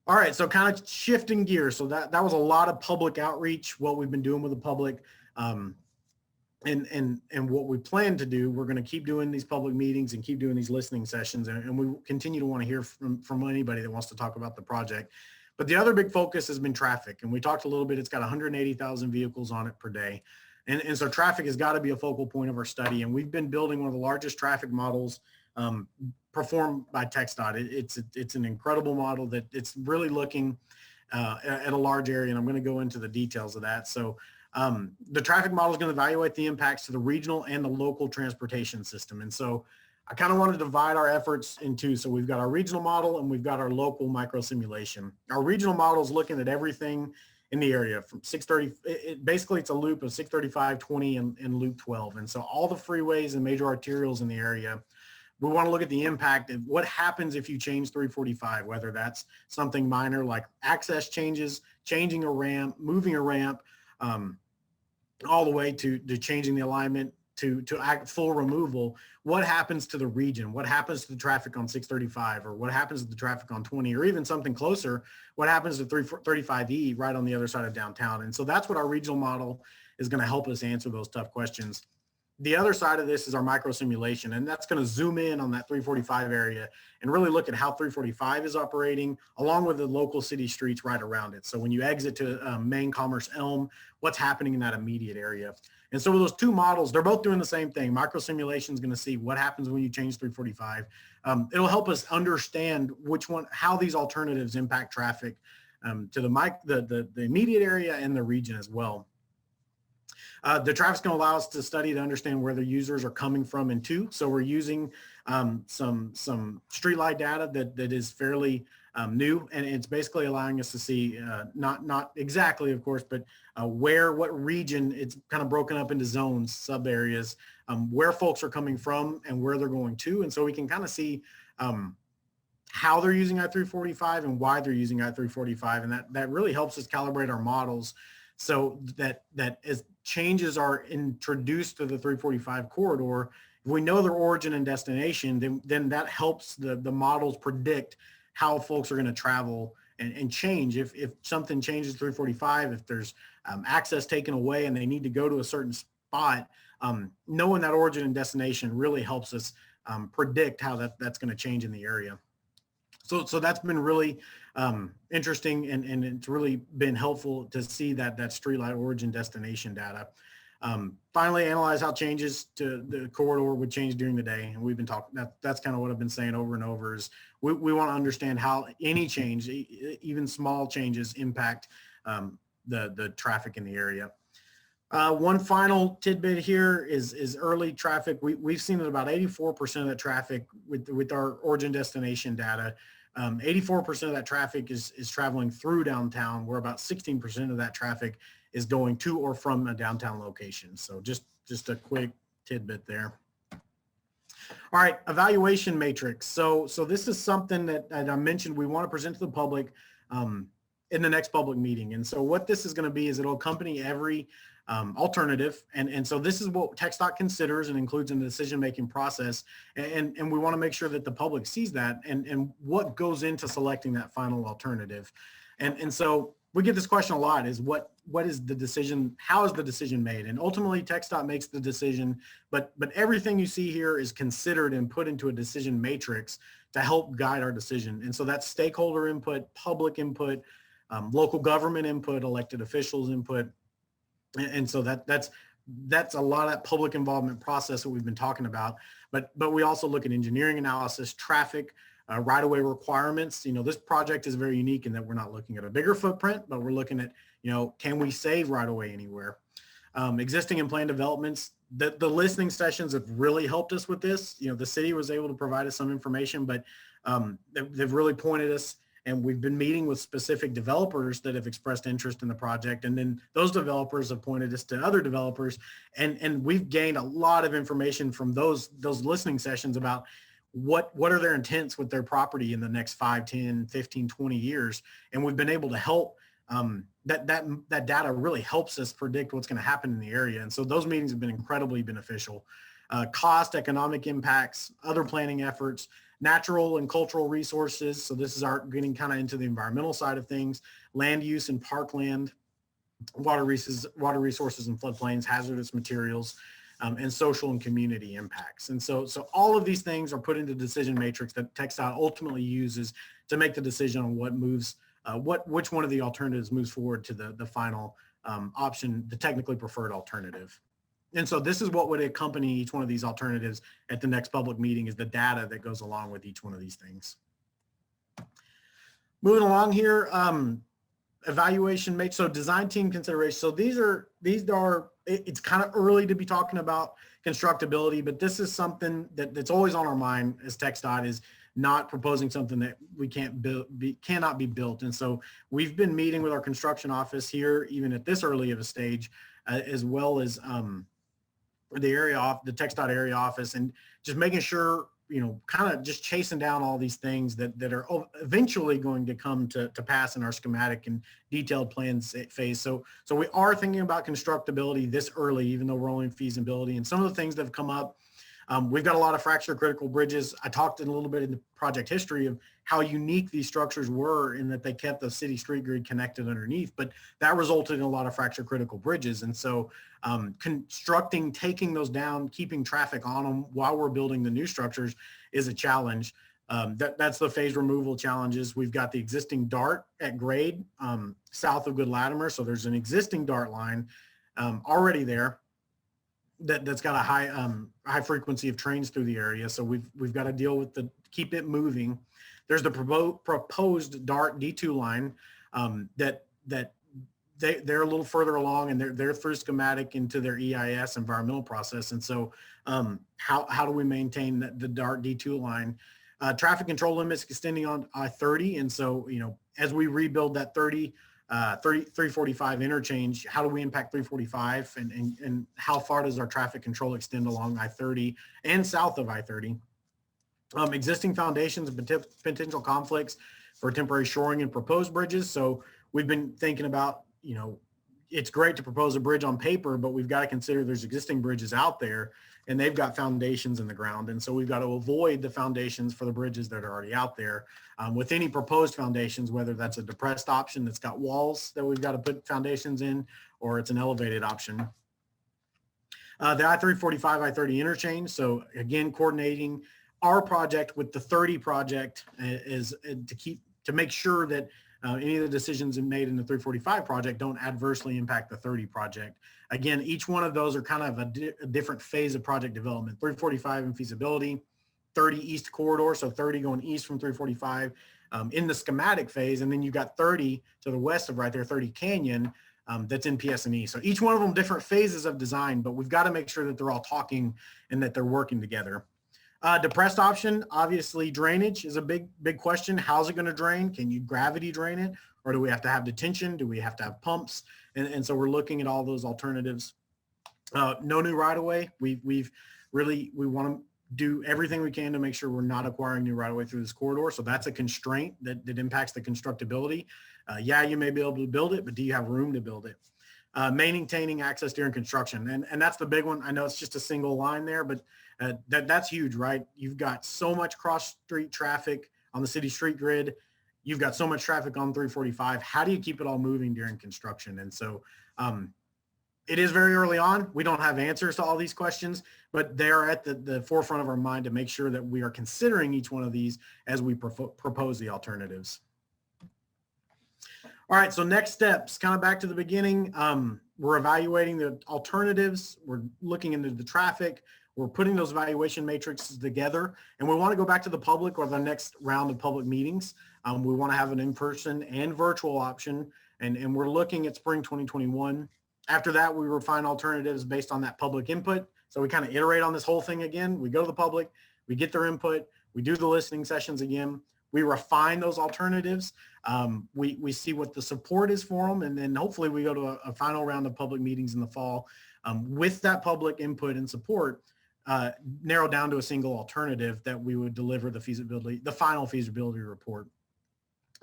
All right, so kind of shifting gears. So that was a lot of public outreach, what we've been doing with the public. And what we plan to do, we're going to keep doing these public meetings and keep doing these listening sessions, and we continue to want to hear from anybody that wants to talk about the project. But the other big focus has been traffic, and we talked a little bit. It's got 180,000 vehicles on it per day, and so traffic has got to be a focal point of our study. And we've been building one of the largest traffic models performed by TxDOT. It's an incredible model that it's really looking at a large area, and I'm going to go into the details of that. So the traffic model is going to evaluate the impacts to the regional and the local transportation system. And so I kind of want to divide our efforts in two. So we've got our regional model and we've got our local micro simulation. Our regional model is looking at everything in the area from 630. Basically, it's a loop of 635, 20, and loop 12. And so all the freeways and major arterials in the area, we want to look at the impact of what happens if you change 345, whether that's something minor like access changes, changing a ramp, moving a ramp, all the way to changing the alignment to act full removal. What happens to the region? What happens to the traffic on 635, or what happens to the traffic on 20, or even something closer? What happens to 335E right on the other side of downtown? And so that's what our regional model is going to help us answer those tough questions. The other side of this is our micro simulation, and that's going to zoom in on that 345 area and really look at how 345 is operating along with the local city streets right around it. So when you exit to Main Commerce Elm, what's happening in that immediate area? And so with those two models, they're both doing the same thing. Micro simulation is going to see what happens when you change 345. It'll help us understand how these alternatives impact traffic to the immediate area and the region as well. The traffic's going to allow us to study to understand where the users are coming from and to. So we're using some streetlight data that is fairly new, and it's basically allowing us to see not exactly, of course, but what region. It's kind of broken up into zones, sub areas, where folks are coming from and where they're going to, and so we can kind of see how they're using I-345 and why they're using I-345, and that really helps us calibrate our models so that as changes are introduced to the 345 corridor, if we know their origin and destination, then that helps the models predict how folks are going to travel and change. If something changes 345, if there's access taken away and they need to go to a certain spot, knowing that origin and destination really helps us predict how that's going to change in the area. So that's been really interesting, and it's really been helpful to see that streetlight origin destination data. Finally, analyze how changes to the corridor would change during the day. And we've been talking, that's kind of what I've been saying over and over, is we want to understand how any change, even small changes, impact the traffic in the area. One final tidbit here is early traffic. We've seen that about 84% of the traffic with our origin destination data, 84% of that traffic is traveling through downtown, where about 16% of that traffic is going to or from a downtown location. So just a quick tidbit there. All right, evaluation matrix. So this is something that I mentioned we want to present to the public in the next public meeting. And so what this is going to be is it'll accompany every alternative. And so this is what TxDOT considers and includes in the decision-making process. And we want to make sure that the public sees that and what goes into selecting that final alternative. And so we get this question a lot, is what is the decision? How is the decision made? And ultimately TxDOT makes the decision, but everything you see here is considered and put into a decision matrix to help guide our decision. And so that's stakeholder input, public input, local government input, elected officials input. And so that's a lot of that public involvement process that we've been talking about. But we also look at engineering analysis, traffic, right-of-way requirements. This project is very unique in that we're not looking at a bigger footprint, but we're looking at, can we save right-of-way anywhere? Existing and planned developments. The listening sessions have really helped us with this. The city was able to provide us some information, but they've really pointed us, and we've been meeting with specific developers that have expressed interest in the project. And then those developers have pointed us to other developers, and we've gained a lot of information from those listening sessions about what are their intents with their property in the next 5, 10, 15, 20 years. And we've been able to help, that data really helps us predict what's going to happen in the area. And so those meetings have been incredibly beneficial. Cost, economic impacts, other planning efforts, natural and cultural resources. So this is getting kind of into the environmental side of things, land use and parkland, water resources and floodplains, hazardous materials, and social and community impacts. And so all of these things are put into decision matrix that TxDOT ultimately uses to make the decision on what moves, which one of the alternatives moves forward to the final option, the technically preferred alternative. And so this is what would accompany each one of these alternatives at the next public meeting, is the data that goes along with each one of these things. Moving along here, evaluation made. So design team consideration. So these are, it's kind of early to be talking about constructability, but this is something that's always on our mind as TxDOT, is not proposing something that we cannot be built. And so we've been meeting with our construction office here, even at this early of a stage, as well as the TxDOT area office, and just making sure, kind of just chasing down all these things that are eventually going to come to pass in our schematic and detailed plans phase. So we are thinking about constructability this early, even though we're only in feasibility. And some of the things that have come up, we've got a lot of fracture critical bridges. I talked in a little bit in the project history of how unique these structures were in that they kept the city street grid connected underneath, but that resulted in a lot of fracture critical bridges. And so taking those down, keeping traffic on them while we're building the new structures is a challenge. That's the phase removal challenges. We've got the existing DART at grade south of Good Latimer. So there's an existing DART line already there that's got a high frequency of trains through the area. So we've got to deal with keep it moving. There's the proposed DART D2 line that they're a little further along, and they're through schematic into their EIS environmental process. And so how do we maintain the DART D2 line? Traffic control limits extending on I-30. And so, as we rebuild that 345 interchange, how do we impact 345, and how far does our traffic control extend along I-30 and south of I-30? Existing foundations and potential conflicts for temporary shoring and proposed bridges. So we've been thinking about, it's great to propose a bridge on paper, but we've got to consider there's existing bridges out there and they've got foundations in the ground. And so we've got to avoid the foundations for the bridges that are already out there. With any proposed foundations, whether that's a depressed option that's got walls that we've got to put foundations in, or it's an elevated option. The I-345 I30 Interchange. So again, coordinating our project with the 30 project is to make sure that any of the decisions made in the 345 project don't adversely impact the 30 project. Again, each one of those are kind of a different phase of project development. 345 in feasibility, 30 east corridor, so 30 going east from 345 in the schematic phase, and then you've got 30 to the west of right there, 30 Canyon, that's in PS&E. So each one of them different phases of design, but we've got to make sure that they're all talking and that they're working together. Depressed option, obviously drainage is a big question. How's it going to drain? Can you gravity drain it? Or do we have to have detention? Do we have to have pumps? And so we're looking at all those alternatives. No new right-of-way. We want to do everything we can to make sure we're not acquiring new right-of-way through this corridor. So that's a constraint that impacts the constructability. Yeah, you may be able to build it, but do you have room to build it? Maintaining access during construction. And that's the big one. I know it's just a single line there, but that's huge, right? You've got so much cross street traffic on the city street grid. you've got so much traffic on 345. How do you keep it all moving during construction? And so it is very early on. We don't have answers to all these questions, but they are at the forefront of our mind to make sure that we are considering each one of these as we propose the alternatives. All right, so next steps, kind of back to the beginning. We're evaluating the alternatives. We're looking into the traffic. We're putting those evaluation matrices together, and we want to go back to the public or the next round of public meetings. We want to have an in-person and virtual option, and we're looking at spring 2021. After that, we refine alternatives based on that public input. So we kind of iterate on this whole thing again. We go to the public, we get their input, we do the listening sessions again, we refine those alternatives. We see what the support is for them, and then hopefully we go to a final round of public meetings in the fall with that public input and support, narrow down to a single alternative that we would deliver the final feasibility report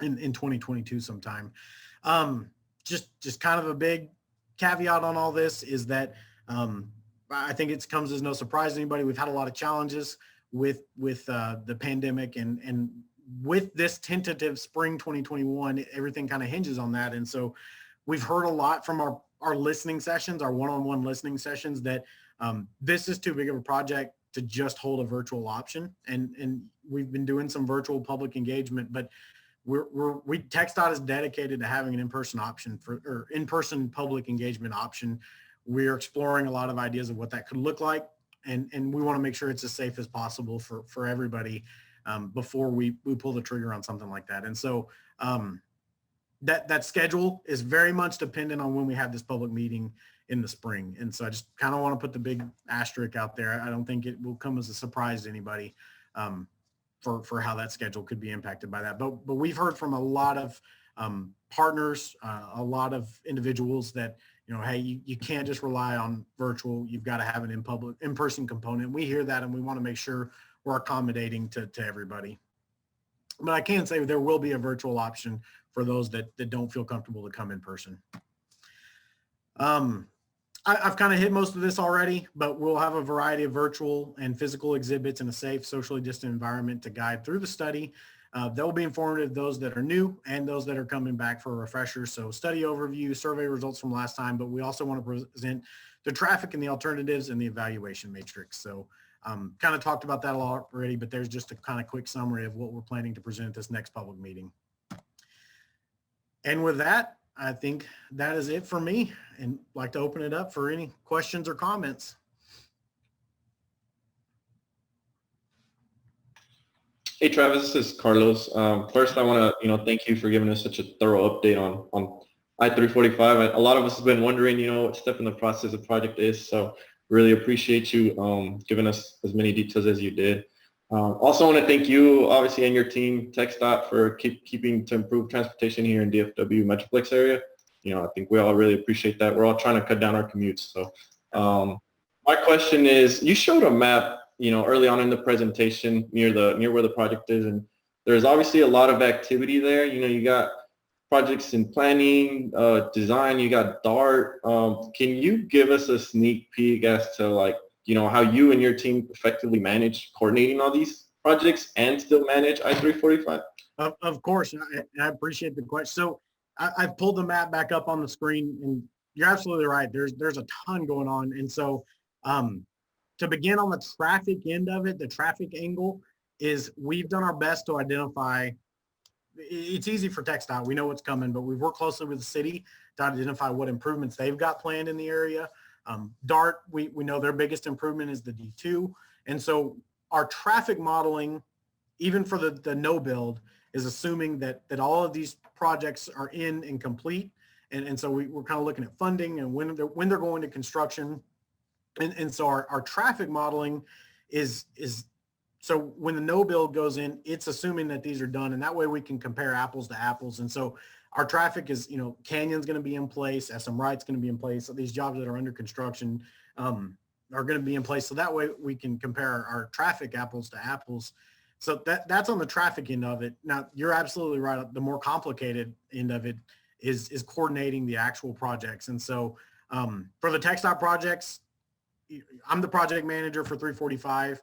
in 2022 sometime. Just kind of a big caveat on all this is that I think it comes as no surprise to anybody. We've had a lot of challenges with the pandemic, and with this tentative spring 2021, everything kind of hinges on that. And so we've heard a lot from our listening sessions, our one-on-one listening sessions, that this is too big of a project to just hold a virtual option. And we've been doing some virtual public engagement, but TxDOT is dedicated to having an in-person option or in-person public engagement option. We're exploring a lot of ideas of what that could look like, and we want to make sure it's as safe as possible for everybody before we pull the trigger on something like that. And so that schedule is very much dependent on when we have this public meeting in the spring. And so I just kind of want to put the big asterisk out there. I don't think it will come as a surprise to anybody for how that schedule could be impacted by that. But we've heard from a lot of partners, a lot of individuals that, hey, you can't just rely on virtual. You've got to have an in-person component. We hear that, and we want to make sure we're accommodating to everybody. But I can say there will be a virtual option for those that don't feel comfortable to come in person. I've kind of hit most of this already, but we'll have a variety of virtual and physical exhibits in a safe, socially distant environment to guide through the study. They'll be informative to those that are new and those that are coming back for a refresher. So study overview, survey results from last time, but we also want to present the traffic and the alternatives and the evaluation matrix. So kind of talked about that a lot already, but there's just a kind of quick summary of what we're planning to present at this next public meeting. And with that, I think that is it for me, and I'd like to open it up for any questions or comments. Hey Travis, this is Carlos. First, I want to thank you for giving us such a thorough update on I-345. A lot of us have been wondering, what step in the process the project is. So really appreciate you giving us as many details as you did. Also want to thank you, obviously, and your team, TxDOT, for keeping to improve transportation here in DFW Metroplex area. I think we all really appreciate that. We're all trying to cut down our commutes. So my question is, you showed a map, early on in the presentation near where the project is, and there's obviously a lot of activity there. You got projects in planning, design, you got DART. Can you give us a sneak peek as to how you and your team effectively manage coordinating all these projects and still manage I-345? Of course, and I appreciate the question. So I've pulled the map back up on the screen, and you're absolutely right. There's a ton going on. And so to begin on the traffic end of it, the traffic angle is we've done our best to identify. It's easy for TxDOT. We know what's coming, but we've worked closely with the city to identify what improvements they've got planned in the area. DART, we know their biggest improvement is the D2. And so our traffic modeling, even for the no build, is assuming that all of these projects are in and complete. And so we're kind of looking at funding and when they're going to construction. And so our traffic modeling is so when the no build goes in, it's assuming that these are done, and that way we can compare apples to apples. And so our traffic is, Canyon's going to be in place, SM Wright's going to be in place. So these jobs that are under construction are going to be in place. So that way we can compare our traffic apples to apples. So that's on the traffic end of it. Now, you're absolutely right. The more complicated end of it is coordinating the actual projects. And so for the TxDOT projects, I'm the project manager for 345.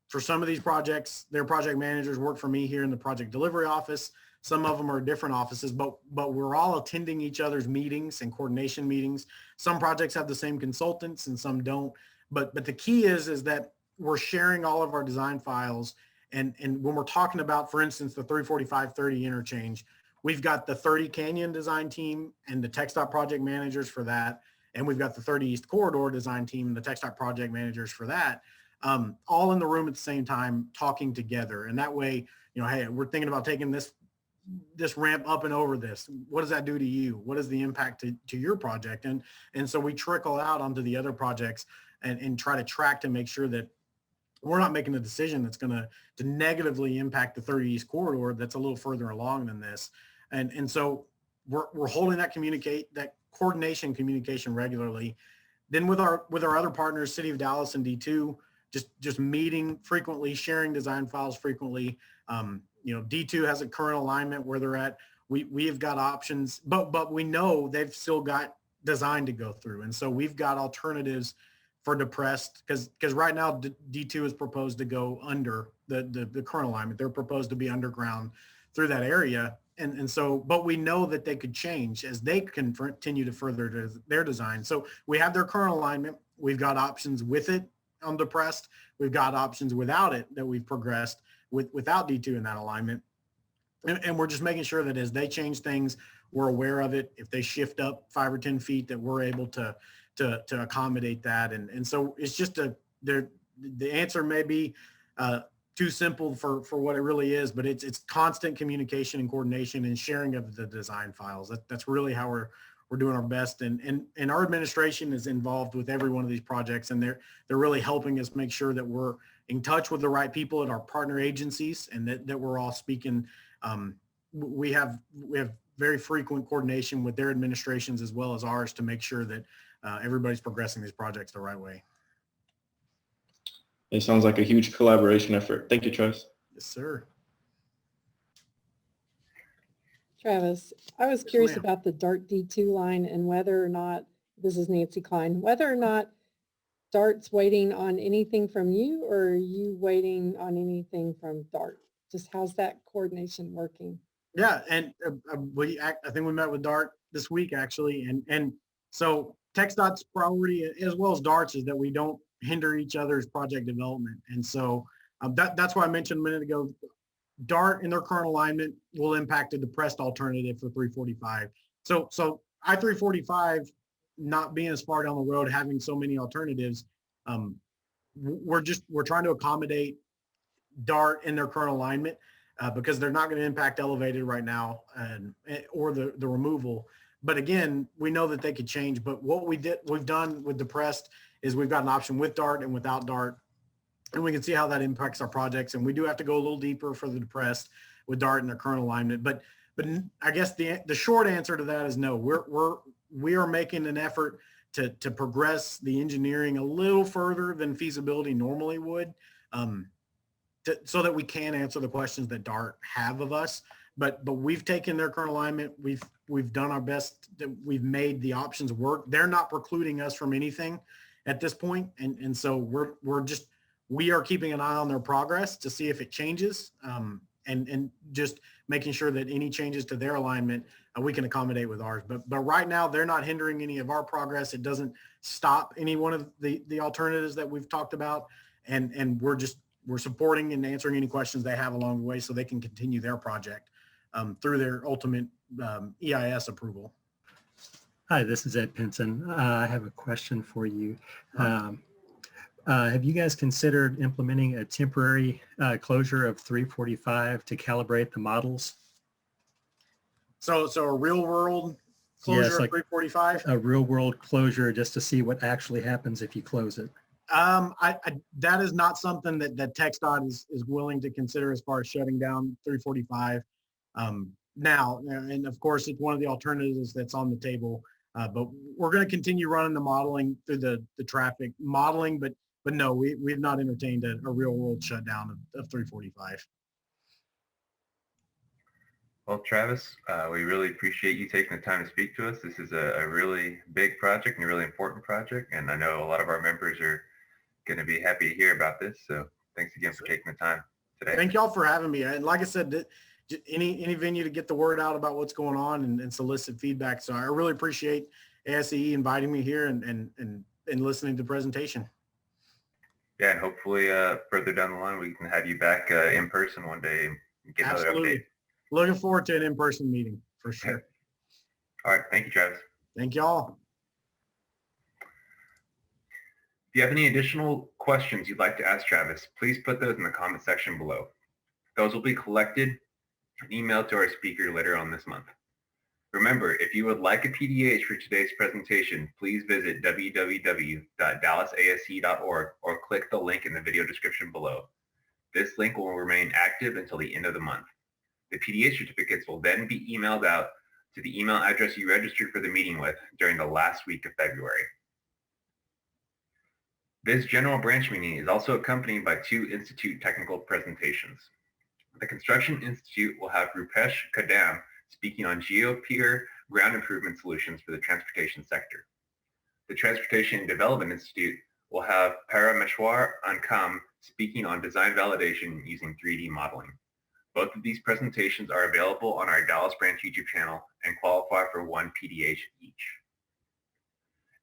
For some of these projects, their project managers work for me here in the project delivery office. Some of them are different offices, but we're all attending each other's meetings and coordination meetings. Some projects have the same consultants and some don't. But the key is that we're sharing all of our design files. And when we're talking about, for instance, the 345 I30 interchange, we've got the 30 Canyon design team and the TxDOT project managers for that. And we've got the 30 East Corridor design team and the TxDOT project managers for that. All in the room at the same time, talking together. And that way, hey, we're thinking about taking this ramp up and over this. What does that do to you? What is the impact to your project? And so we trickle out onto the other projects and try to track to make sure that we're not making a decision that's going to negatively impact the 30 East Corridor that's a little further along than this. And so we're holding that coordination communication regularly. Then with our other partners, City of Dallas and D2, just meeting frequently, sharing design files frequently. D2 has a current alignment where they're at. We have got options, but we know they've still got design to go through. And so we've got alternatives for depressed because right now D2 is proposed to go under the current alignment. They're proposed to be underground through that area. And so, but we know that they could change as they continue to further their design. So we have their current alignment. We've got options with it on depressed. We've got options without it that we've progressed without D2 in that alignment. And we're just making sure that as they change things, we're aware of it. If they shift up 5 or 10 feet, that we're able to accommodate that. And so it's just the answer may be too simple for what it really is, but it's constant communication and coordination and sharing of the design files. That's really how we're doing our best. And our administration is involved with every one of these projects, and they're really helping us make sure that we're in touch with the right people at our partner agencies and that we're all speaking. We have very frequent coordination with their administrations as well as ours to make sure that everybody's progressing these projects the right way. It sounds like a huge collaboration effort. Thank you, Travis. Yes, sir. Travis, I was curious about the DART D2 line and whether or not, this is Nancy Klein, whether or not DART's waiting on anything from you, or are you waiting on anything from DART? Just how's that coordination working? Yeah, and I think we met with DART this week actually, and so TxDOT's priority as well as DART's is that we don't hinder each other's project development, and so that's why I mentioned a minute ago. DART in their current alignment will impact a depressed alternative for 345. So I-345 not being as far down the road, having so many alternatives, we're trying to accommodate DART in their current alignment because they're not going to impact elevated right now or the removal. But again, we know that they could change. But what we've done with depressed is we've got an option with DART and without DART. And we can see how that impacts our projects. And we do have to go a little deeper for the depressed with DART in their current alignment. But I guess the short answer to that is no. We are making an effort to progress the engineering a little further than feasibility normally would, so that we can answer the questions that DART have of us. But we've taken their current alignment. We've done our best. We've made the options work. They're not precluding us from anything at this point. And so we are keeping an eye on their progress to see if it changes, and just making sure that any changes to their alignment we can accommodate with ours. But right now they're not hindering any of our progress. It doesn't stop any one of the alternatives that we've talked about, and we're supporting and answering any questions they have along the way so they can continue their project through their ultimate EIS approval. Hi, this is Ed Pinson. I have a question for you. Have you guys considered implementing a temporary closure of 345 to calibrate the models? So a real world closure of 345? A real world closure just to see what actually happens if you close it. That is not something that TxDOT is willing to consider as far as shutting down 345 now. And of course, it's one of the alternatives that's on the table. But we're going to continue running the modeling through the traffic modeling, but no, we've not entertained a real world shutdown of 345. Well, Travis, we really appreciate you taking the time to speak to us. This is a really big project and a really important project, and I know a lot of our members are going to be happy to hear about this. So Thanks again for taking the time today. Thank y'all for having me. And like I said, any venue to get the word out about what's going on and solicit feedback. So I really appreciate ASCE inviting me here and listening to the presentation. Yeah, and hopefully further down the line, we can have you back in person one day and get another update. Looking forward to an in-person meeting for sure. Okay. All right. Thank you, Travis. Thank y'all. If you have any additional questions you'd like to ask Travis, please put those in the comment section below. Those will be collected and emailed to our speaker later on this month. Remember, if you would like a PDH for today's presentation, please visit www.dallasasc.org or click the link in the video description below. This link will remain active until the end of the month. The PDH certificates will then be emailed out to the email address you registered for the meeting with during the last week of February. This general branch meeting is also accompanied by 2 Institute technical presentations. The Construction Institute will have Rupesh Kadam speaking on GeoPeer ground improvement solutions for the transportation sector. The Transportation Development Institute will have Parameshwar Ankam speaking on design validation using 3D modeling. Both of these presentations are available on our Dallas branch YouTube channel and qualify for 1 PDH each.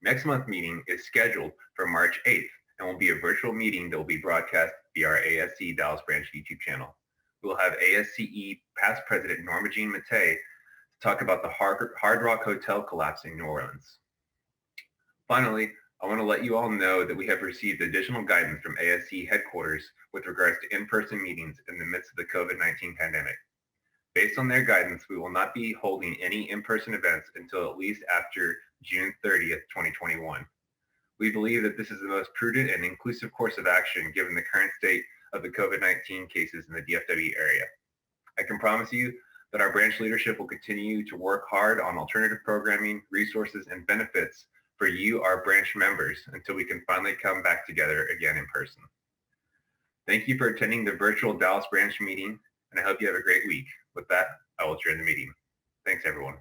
Next month's meeting is scheduled for March 8th and will be a virtual meeting that will be broadcast via our ASC Dallas branch YouTube channel. We will have ASCE past president Norma Jean Mattei to talk about the Hard Rock Hotel collapse in New Orleans. Finally, I want to let you all know that we have received additional guidance from ASCE headquarters with regards to in-person meetings in the midst of the COVID-19 pandemic. Based on their guidance, we will not be holding any in-person events until at least after June 30th, 2021. We believe that this is the most prudent and inclusive course of action given the current state of the COVID-19 cases in the DFW area. I can promise you that our branch leadership will continue to work hard on alternative programming, resources, and benefits for you, our branch members, until we can finally come back together again in person. Thank you for attending the virtual Dallas branch meeting, and I hope you have a great week. With that, I will adjourn the meeting. Thanks, everyone.